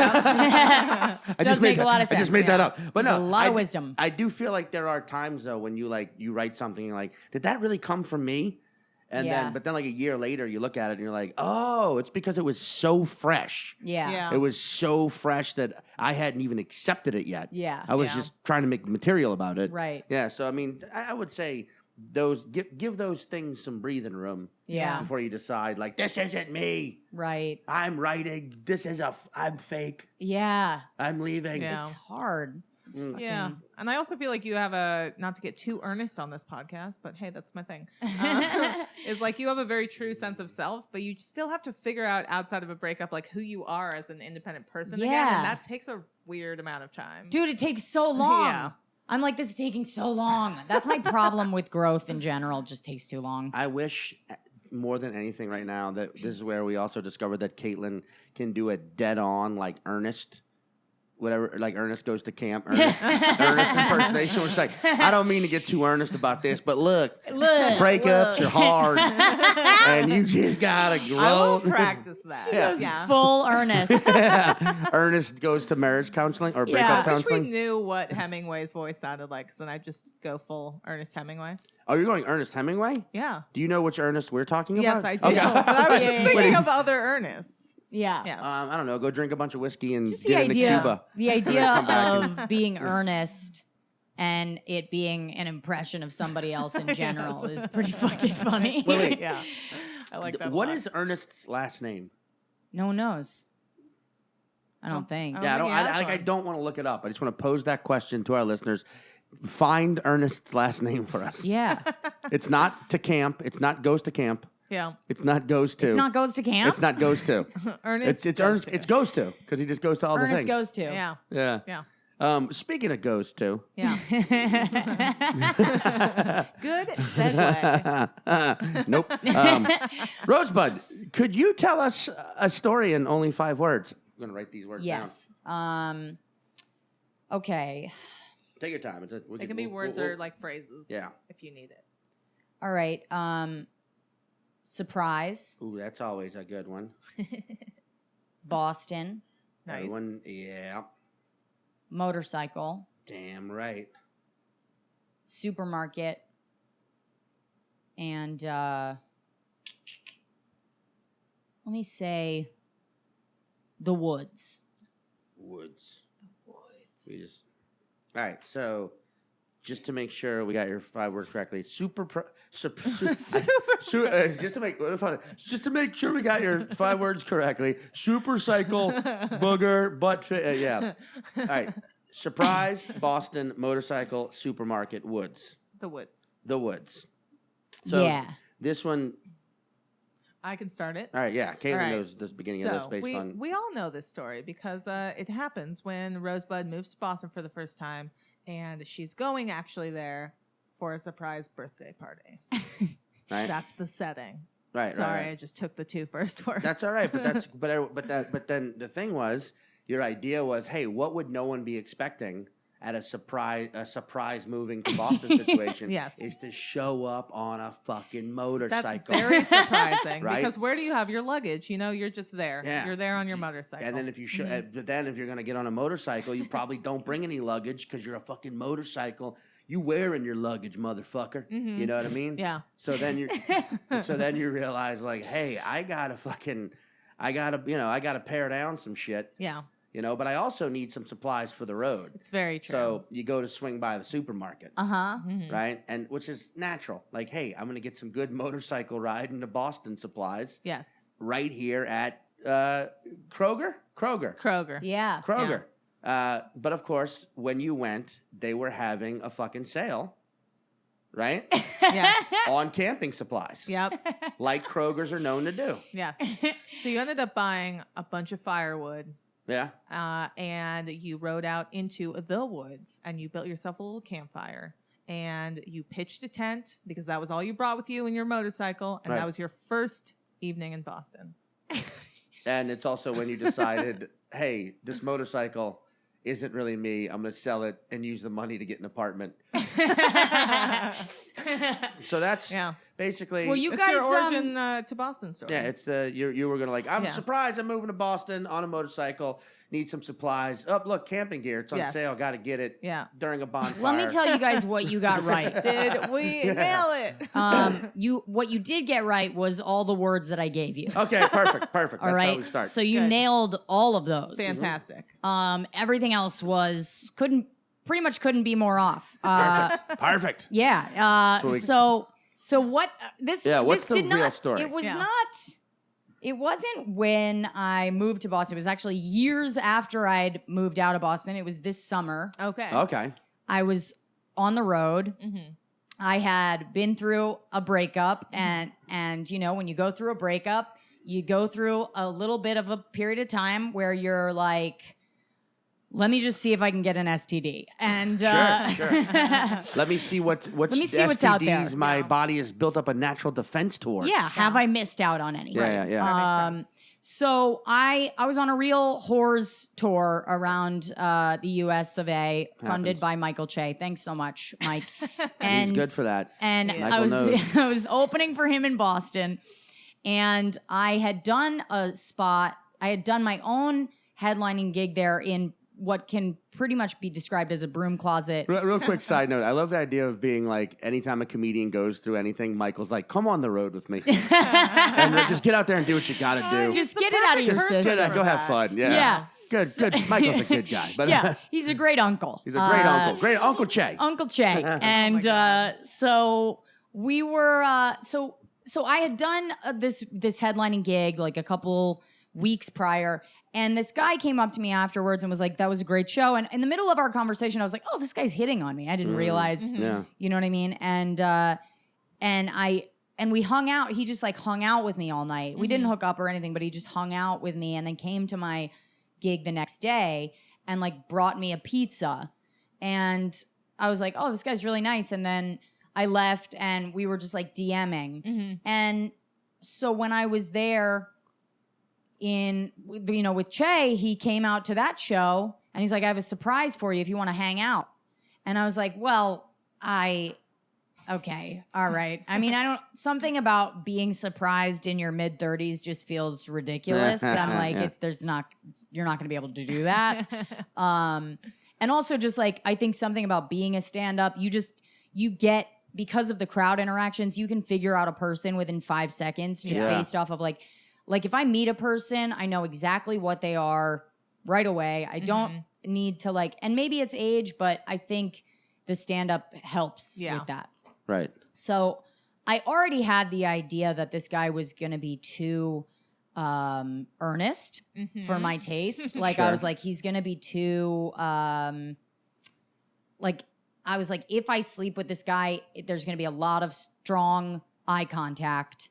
it does make a lot of sense. I just made that up. But there's a lot of wisdom. I do feel like there are times though when you write something and you're like, did that really come from me? And then like a year later, you look at it and you're like, oh, it's because it was so fresh. Yeah. It was so fresh that I hadn't even accepted it yet. Yeah. I was just trying to make material about it. Right. Yeah. So, I mean, I would say give those things some breathing room. Yeah. Before you decide, like, this isn't me. Right. I'm writing. I'm fake. Yeah. I'm leaving. It's hard. Yeah, and I also feel like you have not to get too earnest on this podcast, but hey, that's my thing. Is like you have a very true sense of self, but you still have to figure out outside of a breakup like who you are as an independent person again, and that takes a weird amount of time. Dude, it takes so long. Yeah. I'm like, this is taking so long. That's my problem with growth in general. It just takes too long. I wish more than anything right now that this is where we also discovered that Caitlin can do a dead-on, like, earnest. Whatever, like Ernest Goes to Camp, Ernest impersonation, which is like, I don't mean to get too earnest about this, but look, breakups are hard, and you just gotta grow. I will practice that. Yeah. Full Ernest. Ernest goes to marriage counseling or breakup counseling. I wish we knew what Hemingway's voice sounded like, because then I'd just go full Ernest Hemingway. Oh, you're going Ernest Hemingway? Yeah. Do you know which Ernest we're talking Yes, about? I do. Okay. But I was just Yeah. thinking of other Ernests. Yeah. Yes. I don't know. Go drink a bunch of whiskey and Just the get into idea, Cuba. the idea Come back of being earnest and it being an impression of somebody else in general is pretty fucking funny. Wait. Yeah. I like that. What is Ernest's last name? No one knows. I don't think. Oh. Yeah, think he has I one. don't want to look it up. I just want to pose that question to our listeners. Find Ernest's last name for us. Yeah. It's not to camp. It's not goes to camp. Yeah. It's not goes to. It's not goes to camp. It's not goes to. Ernest. It's Ernest. It's goes to because he just goes to all the Ernest things. goes to. Yeah. Yeah. Yeah. Speaking of goes to. Yeah. Good segue. Nope. Rosebud, could you tell us a story in only 5 words? I'm gonna write these words down. Yes. Okay. Take your time. It can be words or like phrases. Yeah. If you need it. All right. Surprise. Ooh, that's always a good one. Boston. Nice. Good one. Yeah. Motorcycle. Damn right. Supermarket. And let me say the woods. Woods. We just. All right. So, just to make sure we got your 5 words correctly, just to make sure we got your 5 words correctly. Super cycle, booger, butt fit. Yeah. All right. Surprise, Boston, motorcycle, supermarket, woods. The woods. The woods. So yeah. this one. I can start it. All right. Yeah. Caitlin All right. knows this beginning of this based on. We all know this story because it happens when Rosebud moves to Boston for the first time, and she's going actually there for a surprise birthday party. Right. That's the setting. Right. Sorry, Right. I just took the 2 first words. That's all right, but then the thing was, your idea was, hey, what would no one be expecting at a surprise moving to Boston situation? Yes. Is to show up on a fucking motorcycle. That's very surprising Right? because where do you have your luggage? You know, you're just there. Yeah. You're there on your motorcycle. And then if you but then if you're gonna get on a motorcycle, you probably don't bring any luggage because you're a fucking motorcycle. You wearing your luggage, motherfucker. You know what I mean? Yeah. So then you realize like, hey, I gotta pare down some shit. Yeah. But I also need some supplies for the road. It's very true. So you go to swing by the supermarket, Uh-huh. right? And which is natural. Like, hey, I'm going to get some good motorcycle riding to Boston supplies Yes. right here at Kroger. Yeah. Kroger. But of course, when you went, they were having a fucking sale, right? Yes. On camping supplies. Yep. Like Kroger's are known to do. Yes. So you ended up buying a bunch of firewood. Yeah. And you rode out into the woods and you built yourself a little campfire and you pitched a tent because that was all you brought with you in your motorcycle. And Right. that was your first evening in Boston. And it's also when you decided, hey, this motorcycle isn't really me. I'm going to sell it and use the money to get an apartment. So that's basically. Well, you It's guys your origin to Boston story. Yeah, it's you were going to like, I'm Yeah. surprised I'm moving to Boston on a motorcycle. Need some supplies. Oh, look, camping gear. It's on Yes. sale. Got to get it Yeah. during a bonfire. Let me tell you guys what you got right. Did we nail it? What you did get right was all the words that I gave you. Okay, perfect. All That's right. how we start. So you Good. nailed all of those. Fantastic. Everything else pretty much couldn't be more off. Perfect. Yeah. So what this? Yeah, what's this the did real not, story? It was Yeah. not. It wasn't when I moved to Boston. It was actually years after I'd moved out of Boston. It was this summer. Okay. Okay. I was on the road. Mm-hmm. I had been through a breakup, and when you go through a breakup, you go through a little bit of a period of time where you're like, let me just see if I can get an STD. And Sure. Let me see what's me see what's out there. STDs my body has built up a natural defense towards. yeah, have I missed out on any? Yeah. That makes sense. So I was on a real whores tour around the U.S. of A. funded Happens. by Michael Che. Thanks so much, Mike. And he's good for that. And Yeah. I was Michael knows. I was opening for him in Boston, and I had done a spot. I had done my own headlining gig there in what can pretty much be described as a broom closet. Real quick side note. I love the idea of being like, anytime a comedian goes through anything, Michael's like, come on the road with me. And just get out there and do what you got to do. Just get it out of your system. Go have fun. Yeah. Good. Michael's a good guy. But yeah, he's a great uncle. He's a great uncle. Great Uncle Che. Uncle Che. And so we were, so I had done this headlining gig like a couple weeks prior. And this guy came up to me afterwards and was like, that was a great show. And in the middle of our conversation, I was like, oh, this guy's hitting on me. I didn't realize, you know what I mean? And we hung out. He just like hung out with me all night. We didn't hook up or anything, but he just hung out with me and then came to my gig the next day and like brought me a pizza. And I was like, oh, this guy's really nice. And then I left and we were just like DMing. And so when I was there, with Che, he came out to that show and he's like, I have a surprise for you if you want to hang out. And I was like, well, okay, all right. I mean, something about being surprised in your mid 30s just feels ridiculous. I'm like, you're not going to be able to do that. And also just like, I think something about being a stand-up, you get, because of the crowd interactions, you can figure out a person within 5 seconds just based off of like if I meet a person, I know exactly what they are right away. I don't need to and maybe it's age, but I think the stand-up helps with that. Right. So I already had the idea that this guy was going to be too earnest for my taste. Like I was like, he's going to be too, I was like, if I sleep with this guy, there's going to be a lot of strong eye contact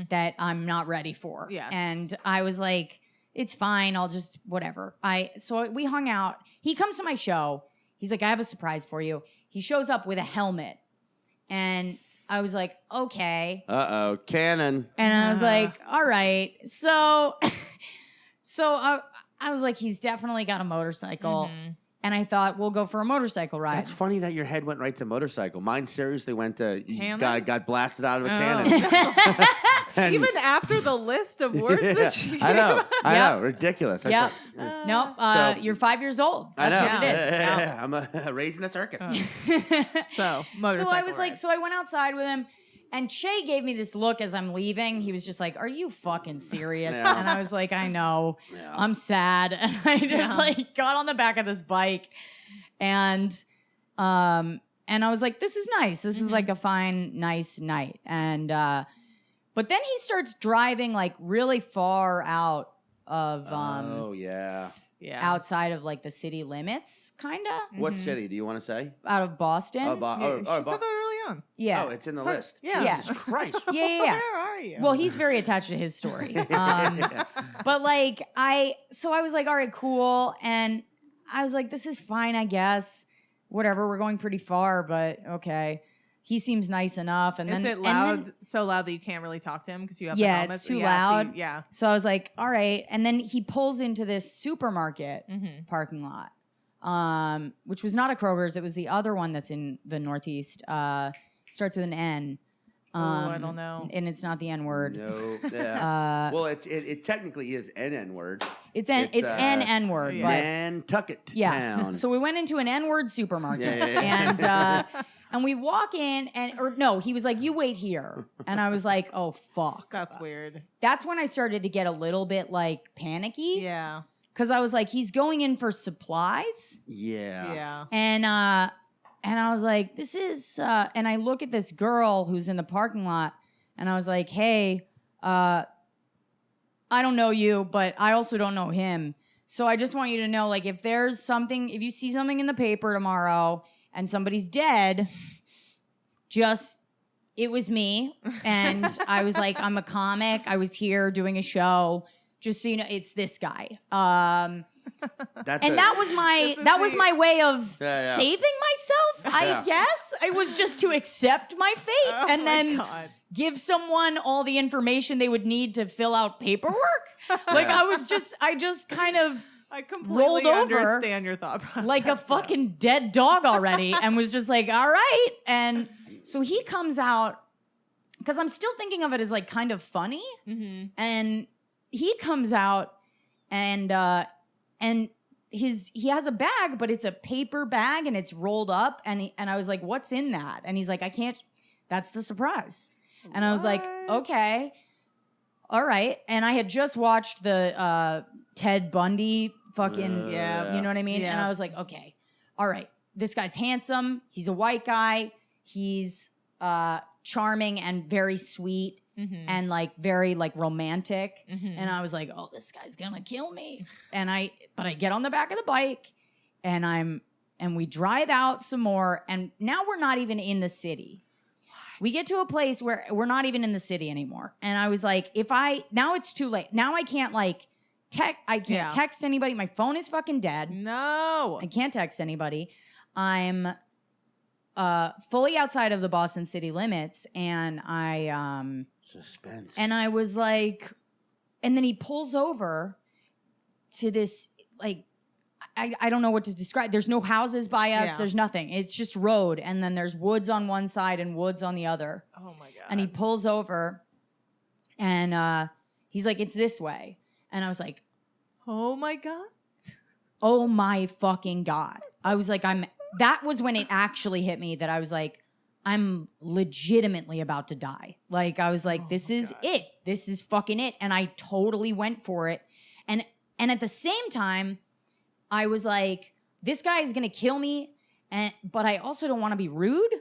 that I'm not ready for. Yes. And I was like, it's fine. I'll just, whatever. So we hung out. He comes to my show. He's like, I have a surprise for you. He shows up with a helmet. And I was like, okay. Uh-oh, cannon. And I was like, all right. So I was like, he's definitely got a motorcycle. And I thought, we'll go for a motorcycle ride. That's funny that your head went right to motorcycle. Mine seriously went to got blasted out of a cannon. Even after the list of words that you I know. Ridiculous. Yep. Nope. You're 5 years old. That's what it is. Yeah. I'm raised in a circus. So I was like, so I went outside with him. And Che gave me this look as I'm leaving. He was just like, are you fucking serious? Yeah. And I was like, I know. Yeah. I'm sad. And I just got on the back of this bike. And I was like, this is nice. This is like a fine, nice night. And but then he starts driving like really far out of outside of like the city limits, kind of. What city do you want to say? Out of Boston. She said that early on. Yeah. Oh, it's in the list. Yeah. Jesus Christ. Yeah. Where are you? Well, he's very attached to his story. But like, I was like, all right, cool. And I was like, this is fine, I guess. Whatever. We're going pretty far, but okay. He seems nice enough. And is then it loud? So loud that you can't really talk to him because you have the helmet? It's too loud. So so I was like, all right. And then he pulls into this supermarket parking lot, which was not a Kroger's. It was the other one that's in the Northeast. Starts with an N. I don't know. And it's not the N word. No. Yeah. Well, it technically is an N word. It's an N word. Yeah. Nantucket town. So we went into an N word supermarket. And we walk in he was like, you wait here. And I was like, oh, fuck. That's weird. That's when I started to get a little bit like panicky. Yeah. Because I was like, he's going in for supplies. Yeah. Yeah. And I was like, this is, and I look at this girl who's in the parking lot and I was like, hey, I don't know you, but I also don't know him. So I just want you to know, like, if you see something in the paper tomorrow and somebody's dead, it was me. And I was like, I'm a comic. I was here doing a show. Just so you know, it's this guy. That was my way of saving myself, I guess. It was just to accept my fate and then give someone all the information they would need to fill out paperwork. Like I just kind of I completely rolled over, understand your thought process. Like a fucking dead dog already, and was just like, all right. And so he comes out, because I'm still thinking of it as like kind of funny. Mm-hmm. And he comes out and he has a bag, but it's a paper bag and it's rolled up. And I was like, what's in that? And he's like, I can't, that's the surprise. And I was like, okay, all right. And I had just watched the Ted Bundy fucking, you know what I mean? Yeah. And I was like, okay, all right. This guy's handsome. He's a white guy. He's charming and very sweet and like very like romantic. And I was like, oh, this guy's gonna kill me. But I get on the back of the bike and we drive out some more. And now we're not even in the city. We get to a place where we're not even in the city anymore. And I was like, now it's too late. Now I can't like text anybody. My phone is fucking dead. No. I can't text anybody. I'm fully outside of the Boston city limits. And Suspense. And I was like, and then he pulls over to this, like, I don't know what to describe. There's no houses by us. Yeah. There's nothing. It's just road. And then there's woods on one side and woods on the other. Oh my God. And he pulls over and he's like, it's this way. And I was like, oh my God. oh my fucking God. I was like, that was when it actually hit me that I was like, I'm legitimately about to die. Like, I was like, this is it. This is fucking it. And I totally went for it. And at the same time, I was like, this guy is going to kill me. But I also don't want to be rude.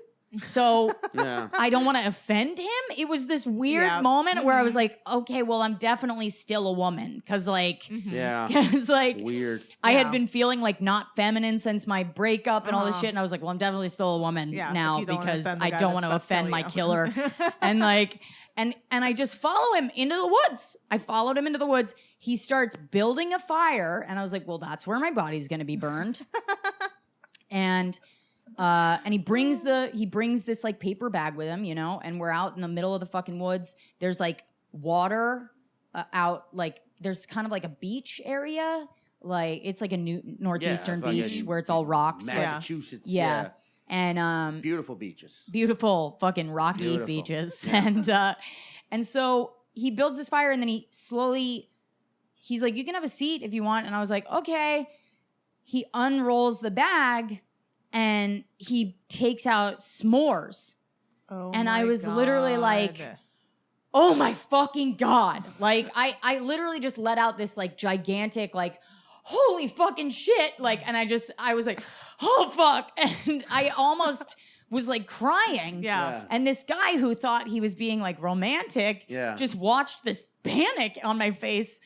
So I don't want to offend him. It was this weird moment where I was like, okay, well, I'm definitely still a woman. Cause like, like weird. I had been feeling like not feminine since my breakup and all this shit. And I was like, well, I'm definitely still a woman now because I don't want to offend my killer. And like, and I just follow him into the woods. I followed him into the woods. He starts building a fire. And I was like, well, that's where my body's going to be burned. And he brings this like paper bag with him, you know, and we're out in the middle of the fucking woods. There's like water out, like there's kind of like a beach area. Like it's like a northeastern beach where it's all rocks. Massachusetts. Yeah. And beautiful beaches. Beautiful fucking rocky beaches. Yeah. And so he builds this fire and then he's like, you can have a seat if you want. And I was like, okay. He unrolls the bag and he takes out s'mores. Oh, and I was literally like, oh my fucking God. Like I literally just let out this like gigantic, like, holy fucking shit. Like, and I was like, oh fuck. And I almost was like crying. Yeah. And this guy who thought he was being like romantic just watched this panic on my face.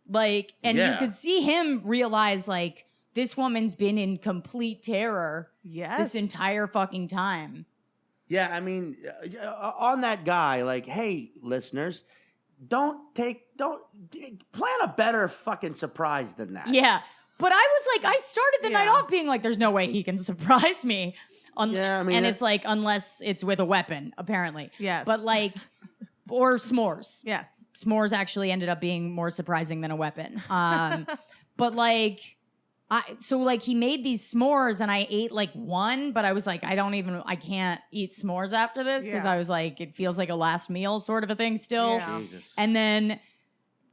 Like, and you could see him realize like, this woman's been in complete terror this entire fucking time. Yeah, I mean, on that guy, like, hey, listeners, don't plan a better fucking surprise than that. Yeah, but I was like, I started the night off being like, there's no way he can surprise me. And it's like, unless it's with a weapon, apparently. Yes. But like, or s'mores. Yes. S'mores actually ended up being more surprising than a weapon. But like, so like he made these s'mores and I ate like one, but I was like, I can't eat s'mores after this because I was like, it feels like a last meal sort of a thing still. Yeah. Jesus. And then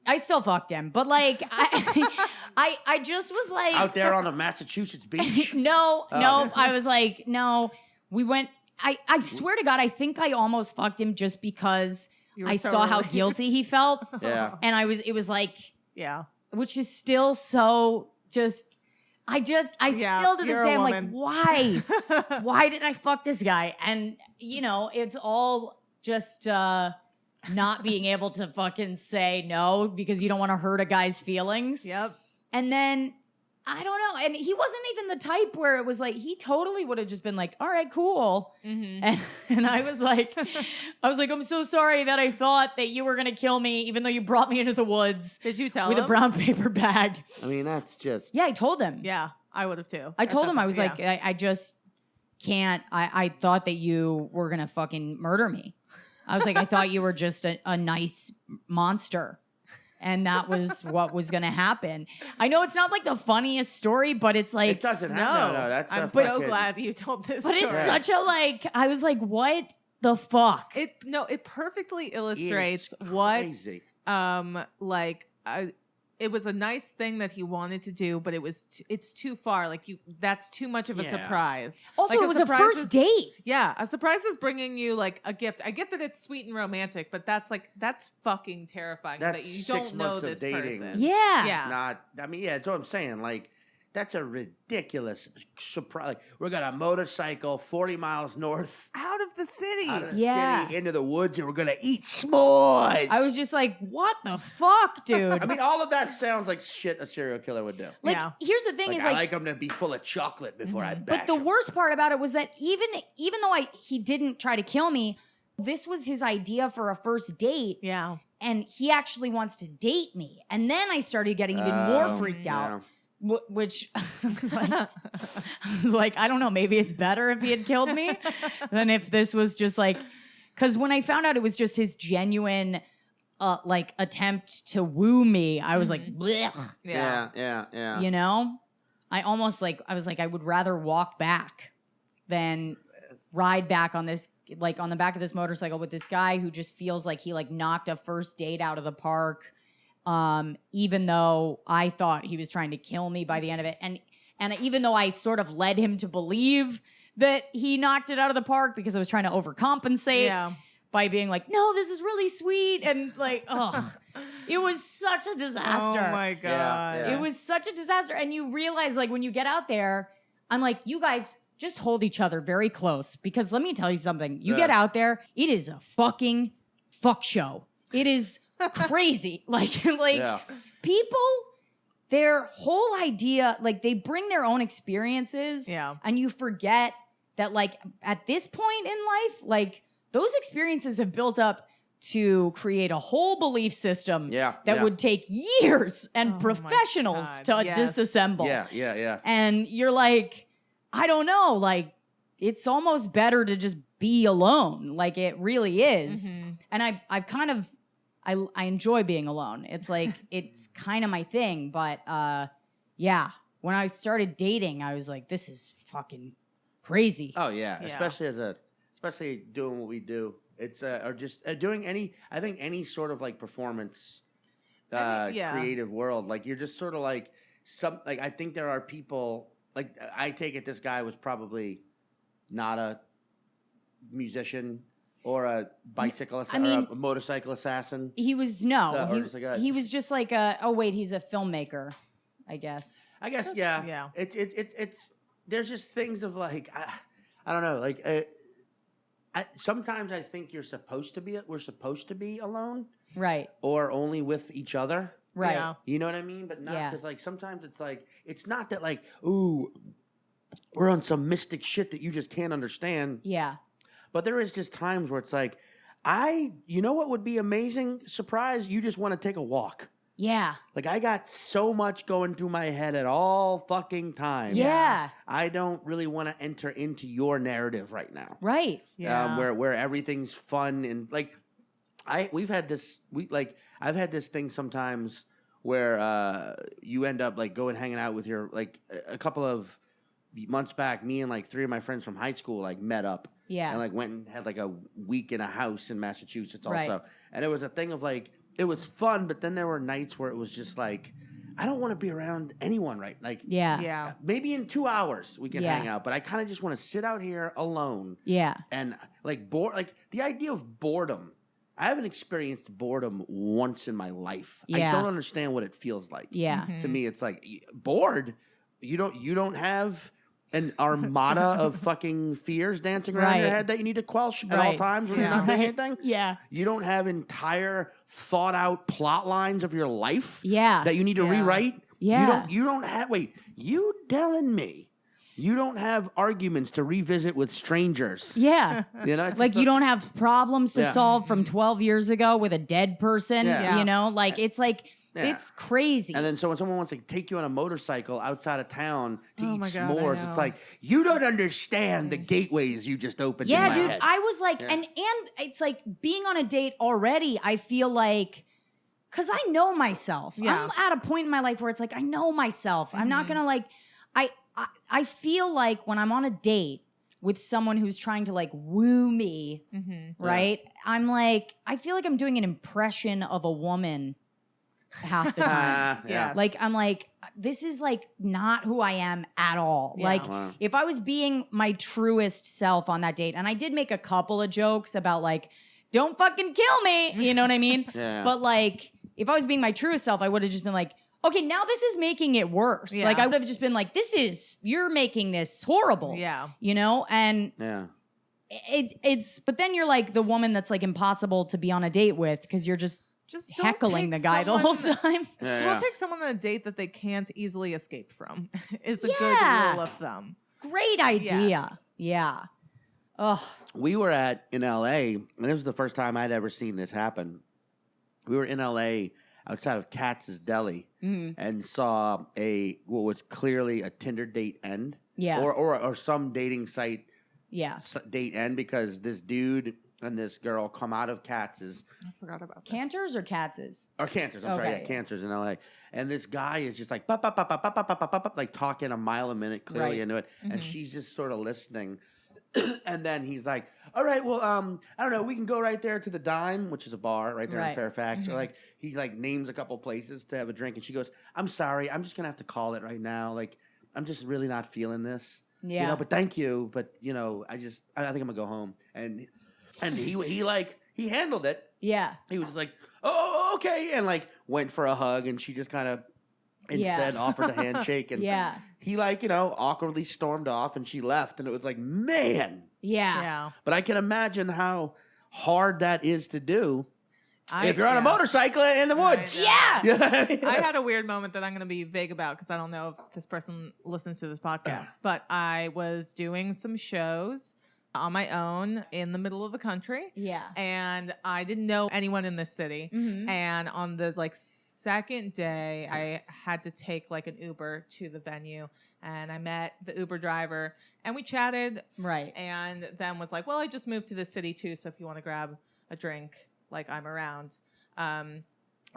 I still fucked him, but like I just was like out there on a Massachusetts beach. No, I was like, no, we went. I swear to God, I think I almost fucked him just because I saw how guilty he felt. Yeah, and it was like, which is still so just. I still to this day, I'm like, why? Why did I fuck this guy? And, you know, it's all just not being able to fucking say no because you don't want to hurt a guy's feelings. Yep. And then, I don't know. And he wasn't even the type where it was like, he totally would have just been like, all right, cool. Mm-hmm. And I was like, I'm so sorry that I thought that you were going to kill me, even though you brought me into the woods. Did you tell him? With a brown paper bag. I mean, that's just. Yeah, I told him. Yeah, I would have too. I told him, I was like, I just can't. I thought that you were going to fucking murder me. I was like, I thought you were just a nice monster. And that was what was going to happen. I know it's not like the funniest story, but it's like... It doesn't happen. No, that's I'm so glad that you told this story. But it's such a like... I was like, what the fuck? It perfectly illustrates what... it was a nice thing that he wanted to do, but it's too far. Like that's too much of a surprise. Also, like it was a first date. Yeah, a surprise is bringing you like a gift. I get that it's sweet and romantic, but that's fucking terrifying that you don't know this person. Yeah. That's what I'm saying. Like, that's a ridiculous surprise. Like, we're gonna motorcycle 40 miles north out of the city, city into the woods, and we're gonna eat s'mores. I was just like, what the fuck, dude? I mean, all of that sounds like shit a serial killer would do. Like, here's the thing: I like them to be full of chocolate before I bash But the worst part about it was that even though he didn't try to kill me, this was his idea for a first date. Yeah, and he actually wants to date me, and then I started getting even more freaked out. Which I was like, I don't know, maybe it's better if he had killed me than if this was just like, because when I found out it was just his genuine like attempt to woo me, I was like, blech. Yeah. You know, I was like, I would rather walk back than ride back on this, like on the back of this motorcycle with this guy who just feels like he like knocked a first date out of the park. Even though I thought he was trying to kill me by the end of it. And even though I sort of led him to believe that he knocked it out of the park because I was trying to overcompensate by being like, no, this is really sweet. And like, it was such a disaster. Oh my God. It was such a disaster. And you realize like when you get out there, I'm like, you guys just hold each other very close because let me tell you something. You get out there, it is a fucking fuck show. It is crazy. Like people, their whole idea, like they bring their own experiences and you forget that like at this point in life, like those experiences have built up to create a whole belief system that would take years and professionals to disassemble. Yeah. And you're like, I don't know, like it's almost better to just be alone. Like it really is. And I've kind of I enjoy being alone. It's like, it's kind of my thing. But when I started dating, I was like, this is fucking crazy. Oh, yeah. Especially doing what we do. It's, or just doing any sort of like performance, creative world. Like, you're just sort of like, I think there are people, like, I take it this guy was probably not a musician. Or a bicycle or a motorcycle assassin? He was, he was just like he's a filmmaker, I guess. Yeah. It's there's just things of like, I don't know, like, sometimes I think we're supposed to be alone. Right. Or only with each other. Right. Yeah. You know what I mean? But not, because like sometimes it's like, it's not that like, ooh, we're on some mystic shit that you just can't understand. Yeah. But there is just times where it's like, you know what would be amazing? Surprise, you just want to take a walk. Yeah. Like, I got so much going through my head at all fucking times. Yeah. I don't really want to enter into your narrative right now. Right. Yeah. Where everything's fun and like, I've had this thing sometimes where you end up like going hanging out with your, like a couple of months back, me and like 3 of my friends from high school like met up. Yeah. And like went and had like a week in a house in Massachusetts also. Right. And it was a thing of like, it was fun, but then there were nights where it was just like, I don't want to be around anyone like maybe in 2 hours we can hang out, but I kind of just want to sit out here alone. Yeah. And like the idea of boredom. I haven't experienced boredom once in my life. Yeah. I don't understand what it feels like. Yeah. To me it's like bored. You don't have an armada of fucking fears dancing around your head that you need to quelch at all times when you're not doing anything. Yeah. You don't have entire thought out plot lines of your life that you need to rewrite. Yeah. You don't have, you telling me you don't have arguments to revisit with strangers. Yeah. You know, it's like you don't have problems to solve from 12 years ago with a dead person, you know, like it's like, it's crazy. And then so when someone wants to take you on a motorcycle outside of town to eat s'mores, it's like, you don't understand the gateways you just opened in my dude, head. I was like, and it's like being on a date already, I feel like, because I know myself. I'm at a point in my life where it's like, I know myself. I'm not going to like, I feel like when I'm on a date with someone who's trying to like woo me, right? I'm like, I feel like I'm doing an impression of a woman half the time. Yeah. Like, I'm like, this is like not who I am at all. Yeah. Like, Wow. if I was being my truest self on that date, and I did make a couple of jokes about like, don't fucking kill me. You know what I mean? Yeah. But like, if I was being my truest self, I would have just been like, okay, now this is making it worse. Yeah. Like, I would have just been like, you're making this horrible. Yeah. You know? And Yeah. it's, but then you're like the woman that's like impossible to be on a date with because you're just Just don't heckling the take guy the whole someone- time. Yeah, Don't yeah. take someone on a date that they can't easily escape from. Is a Yeah. good rule of thumb. Great idea. Yes. Yeah. Ugh. We were in LA, and this was the first time I'd ever seen this happen. We were in LA outside of Katz's Deli and saw what was clearly a Tinder date end. Yeah. Or some dating site Yeah. date end because this dude and this girl come out of Katz's. I forgot about this. Cantors or Katz's? Or Cantor's, I'm sorry, Okay, yeah, yeah. Cantor's in LA. And this guy is just like, bop, bop, bop, bop, bop, bop, bop, bop, bop, like talking a mile a minute, clearly Right. into it. And she's just sort of listening. And then he's like, all right, well, I don't know, we can go right there to the Dime, which is a bar right there in Right. Fairfax. Or like, he like names a couple places to have a drink. And she goes, I'm sorry, I'm just going to have to call it right now. Like, I'm just really not feeling this. Yeah. You know, but thank you. But, you know, I think I'm going to go home. And he handled it. Yeah. He was just like, oh, okay. And like went for a hug. And she just kind of instead offered the handshake. And Yeah. he like, you know, awkwardly stormed off and she left. And it was like, man. Yeah. Yeah. But I can imagine how hard that is to do if you're on a yeah. motorcycle in the woods. know. Yeah. I had a weird moment that I'm going to be vague about because I don't know if this person listens to this podcast. But I was doing some shows on my own in the middle of the country. Yeah. And I didn't know anyone in this city. Mhm. And on the second day, I had to take like an Uber to the venue. And I met the Uber driver and we chatted. Right. And then was like, well, I just moved to the city too. So if you want to grab a drink, like I'm around. And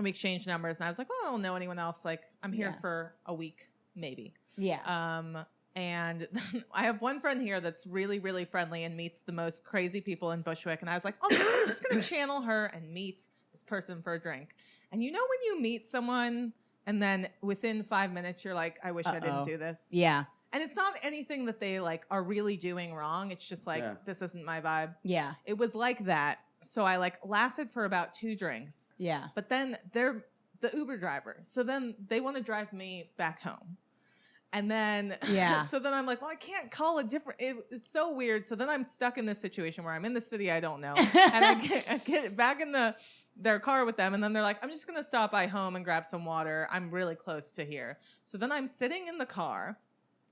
we exchanged numbers. And I was like, well, I don't know anyone else. Like I'm here Yeah. for a week, maybe. Yeah. And I have one friend here that's really, really friendly and meets the most crazy people in Bushwick. And I was like, oh, I'm just going to channel her and meet this person for a drink. And you know when you meet someone and then within 5 minutes, you're like, I wish I didn't do this. Yeah. And it's not anything that they like are really doing wrong. It's just like, this isn't my vibe. Yeah. It was like that. So I like lasted for about 2 drinks. Yeah. But then they're the Uber driver. So then they want to drive me back home. And then, Yeah. so then I'm like, well, I can't call a different, it's so weird. So then I'm stuck in this situation where I'm in the city I don't know. And I get back in their car with them. And then they're like, I'm just going to stop by home and grab some water. I'm really close to here. So then I'm sitting in the car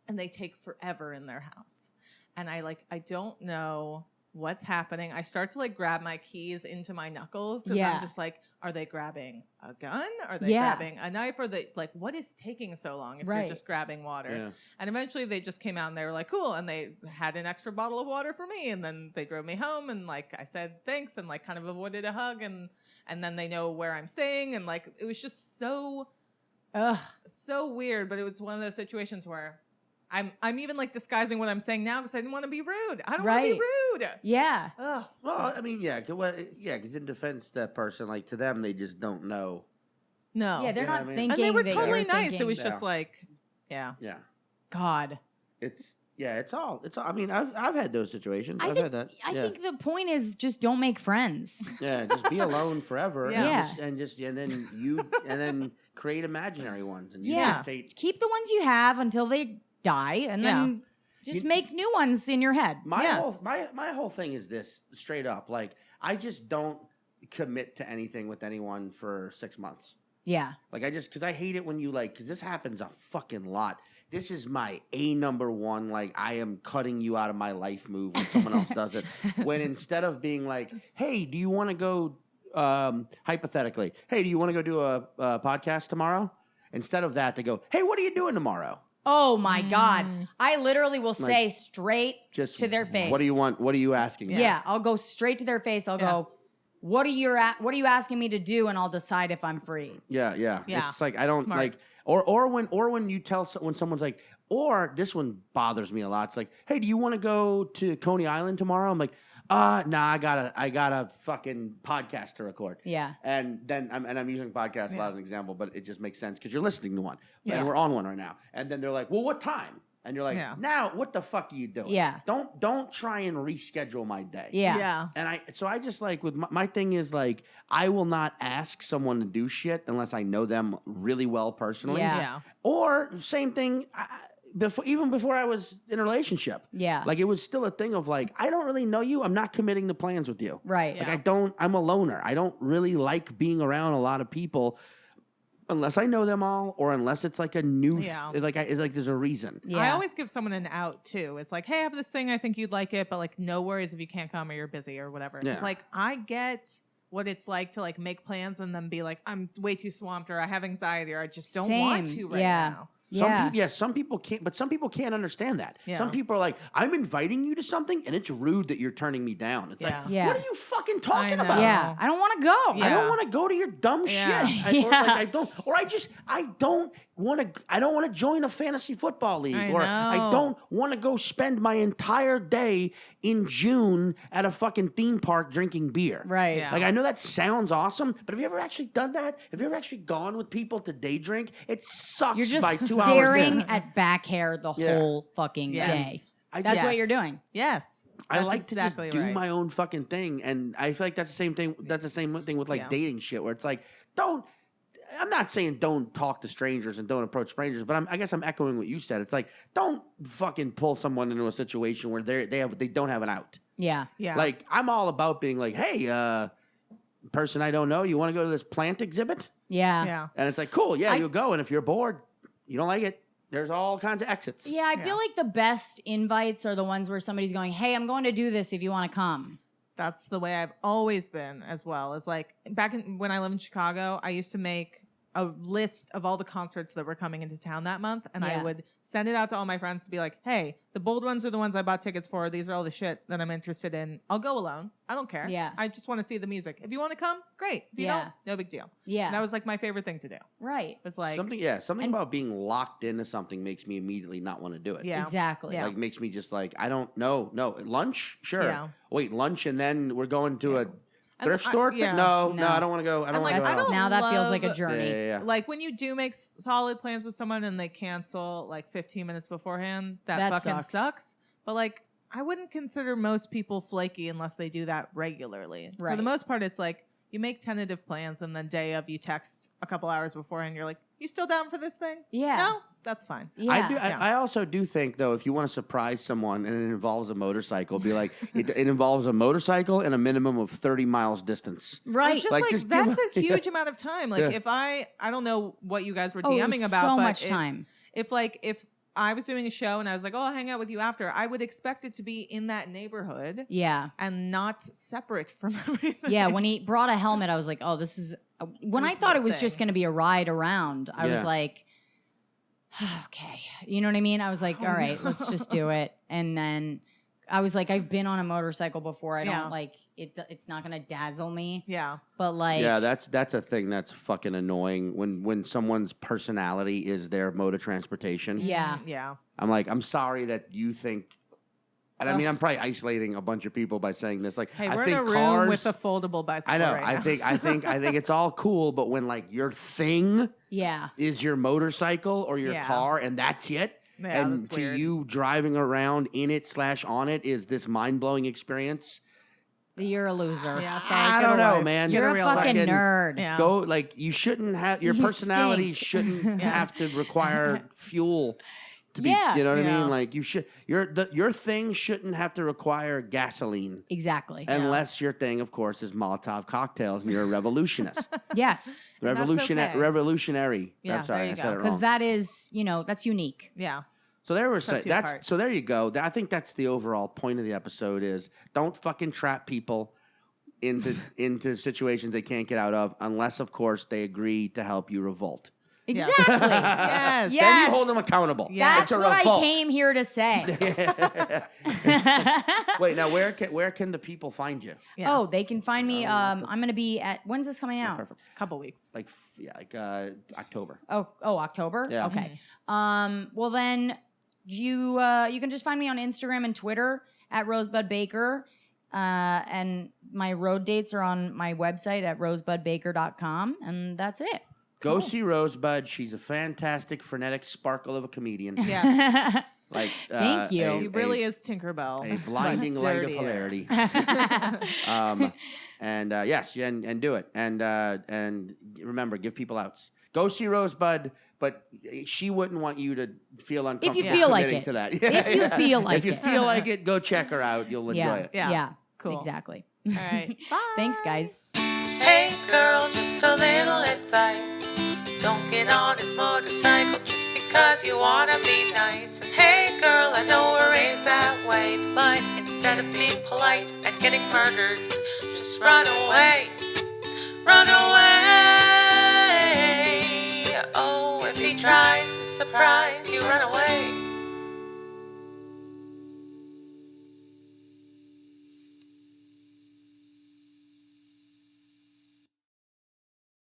and they take forever in their house. And I don't know what's happening. I start to like grab my keys into my knuckles because Yeah. I'm just like, are they grabbing a gun? Are they Yeah. grabbing a knife? Or they like, what is taking so long if Right. you're just grabbing water? Yeah. And eventually they just came out and they were like, cool. And they had an extra bottle of water for me. And then they drove me home and like I said thanks and like kind of avoided a hug and then they know where I'm staying and like it was just so weird. But it was one of those situations where I'm even like disguising what I'm saying now because I didn't want to be rude. I don't want to be rude. Yeah. Ugh. Well, I mean, because in defense, that person, like to them, they just don't know. No. Yeah, they're You know not what I mean? thinking. And they were that totally you're nice. thinking- It was Yeah. just like, yeah. Yeah, God. it's all. I mean, I've had those situations. I I've think, had that. I yeah. think the point is just don't make friends. Yeah, just be alone forever. Yeah. and then create imaginary ones and you Yeah. dictate. Keep the ones you have until they die, and then just make new ones in your head. My Yes. whole thing is this straight up. Like I just don't commit to anything with anyone for 6 months. Yeah. Like because I hate it when you because this happens a fucking lot. This is my number one, like I am cutting you out of my life move when someone else does it. When instead of being like, hey, do you want to go, hypothetically, hey, do you want to go do a podcast tomorrow? Instead of that, they go, hey, what are you doing tomorrow? Oh my God. I literally will say straight Just to their face. What do you want? What are you asking? Yeah. I'll go straight to their face. I'll go, what are you asking me to do? And I'll decide if I'm free. Yeah. Yeah. It's like I don't Smart. like or when you tell when someone's like, Or this one bothers me a lot. It's like, hey, do you want to go to Coney Island tomorrow? I'm like, nah, I got a fucking podcast to record. Yeah. And then I'm using podcast a lot as an example, but it just makes sense because you're listening to one. Yeah. And we're on one right now. And then they're like, well, what time? And you're like, now what the fuck are you doing? Yeah. Don't try and reschedule my day. Yeah. Yeah. And I just like with my thing is like I will not ask someone to do shit unless I know them really well personally. Yeah. Yeah. Or same thing even before I was in a relationship. Yeah. Like it was still a thing of like I don't really know you. I'm not committing to plans with you. Right. Yeah. Like I'm a loner. I don't really like being around a lot of people unless I know them all or unless it's like a new it's like there's a reason. Yeah. I always give someone an out too. It's like, hey, I have this thing. I think you'd like it, but like, no worries if you can't come or you're busy or whatever. Yeah. It's like I get what it's like to like make plans and then be like, I'm way too swamped or I have anxiety or I just don't want to right now. Some people can't, but some people can't understand that. Yeah. Some people are like, I'm inviting you to something and it's rude that you're turning me down. It's like, Yeah. what are you fucking talking know. about? Yeah. I don't want to go. Yeah. I don't want to go to your dumb Yeah. shit. I don't want to join a fantasy football league, I or know. I don't want to go spend my entire day in June at a fucking theme park drinking beer. Right. Yeah. Like I know that sounds awesome, but have you ever actually done that? Have you ever actually gone with people to day drink? It sucks. You're by just 2 hours staring in. at back hair the Yeah. whole fucking Yes. day. I That's what you're doing. Yes. I That's like exactly to just do right. my own fucking thing, and I feel like that's the same thing. That's the same thing with like Yeah. dating shit, where it's like, don't. I'm not saying don't talk to strangers and don't approach strangers, but I guess I'm echoing what you said. It's like don't fucking pull someone into a situation where they don't have an out. Yeah. Yeah. Like I'm all about being like, hey, person I don't know, you want to go to this plant exhibit? Yeah. yeah. And it's like, cool, yeah, you'll go. And if you're bored, you don't like it, there's all kinds of exits. Yeah, I feel like the best invites are the ones where somebody's going, hey, I'm going to do this if you want to come. That's the way I've always been as well. As like when I lived in Chicago, I used to make a list of all the concerts that were coming into town that month, and I would send it out to all my friends to be like, hey, the bold ones are the ones I bought tickets for. These are all the shit that I'm interested in. I'll go alone. I don't care. Yeah. I just want to see the music. If you want to come, great. If you don't, no big deal. Yeah. And that was like my favorite thing to do. Right. It was like Something about being locked into something makes me immediately not want to do it. Yeah. Exactly. Yeah. Like makes me just like I don't know. No, lunch, sure. Yeah. Wait, lunch, and then we're going to a And thrift I- store. yeah. No, No. I don't want to go. I don't And, want like, to I go. don't Now that feels like a love- journey. Yeah. like when you do make solid plans with someone and they cancel like 15 minutes beforehand, that fucking sucks. But like, I wouldn't consider most people flaky unless they do that regularly. For Right. the most part, it's like you make tentative plans and then day of you text a couple hours before and you're like, you still down for this thing? Yeah. No? That's fine. Yeah. I also do think though, if you want to surprise someone and it involves a motorcycle, be like it involves a motorcycle and a minimum of 30 miles distance. Right. Just Like, like, just give that's a- a huge amount of time. Like Yeah. if I don't know what you guys were Oh, it DMing was about, so but much if- time. If I was doing a show and I was like, oh, I'll hang out with you after, I would expect it to be in that neighborhood Yeah. and not separate from everything. Yeah. When he brought a helmet, I was like, oh, this is. When I This is thought the it was just thing. going to be a ride around, I was Yeah. like, okay. You know what I mean? I was like, Oh, all right, no. let's just do it. And then I was like, I've been on a motorcycle before. I Yeah. don't like it. It's not going to dazzle me. Yeah. But like, Yeah, that's a thing that's fucking annoying when someone's personality is their mode of transportation. Yeah. Yeah. I'm like, I'm sorry that you think. And I mean, I'm probably isolating a bunch of people by saying this. Like, Hey, I we're think in a room cars, with a foldable bicycle. I know. Right I now. think it's all cool, but when like your thing yeah. is your motorcycle or your Yeah. car and that's it, Yeah, and that's to weird. you driving around in it / on it is this mind blowing experience. You're a loser. Yeah, sorry. I get don't a know, life. man. Get You're a real fucking life. nerd. Yeah. Go like you shouldn't have your You personality stink. shouldn't Yes. have to require fuel to be. Yeah. You know what I Yeah. mean? Like you should your thing shouldn't have to require gasoline. Exactly. Unless your thing, of course, is Molotov cocktails and you're a revolutionist. Yes. And that's okay. Revolutionary. Yeah, I'm sorry, there you I said go. it Because wrong. that is, that's unique. Yeah. So there was Sets you that's apart. so there you go. I think that's the overall point of the episode is don't fucking trap people into situations they can't get out of unless of course they agree to help you revolt. Exactly. Yes. Yeah. Then you Yes. hold them accountable. Yeah. That's It's a what I revolt. came here to say. Wait, now where can the people find you? Yeah. Oh, they can find me. I'm going to be at. When's this coming out? Perfect. Couple weeks. Like October. Oh, October. Yeah. Okay. Well then, you can just find me on Instagram and Twitter at Rosebud Baker. And my road dates are on my website at rosebudbaker.com. And that's it. Go see Rosebud. She's a fantastic, frenetic sparkle of a comedian. Yeah. Like, Thank you. He really is Tinkerbell. a blinding light of hilarity. Yes, and do it. And remember, give people outs. Go see Rosebud, but she wouldn't want you to feel uncomfortable. If you feel like committing it. to that. If you feel like if you it. feel like it, go check her out. You'll enjoy it. Yeah. Cool. Exactly. All right. Bye. Thanks, guys. Hey girl, just a little advice. Don't get on his motorcycle just because you wanna be nice. And hey girl, I know we're raised that way, but instead of being polite and getting murdered, just run away. Run away. Oh, if he tries to surprise you, run away.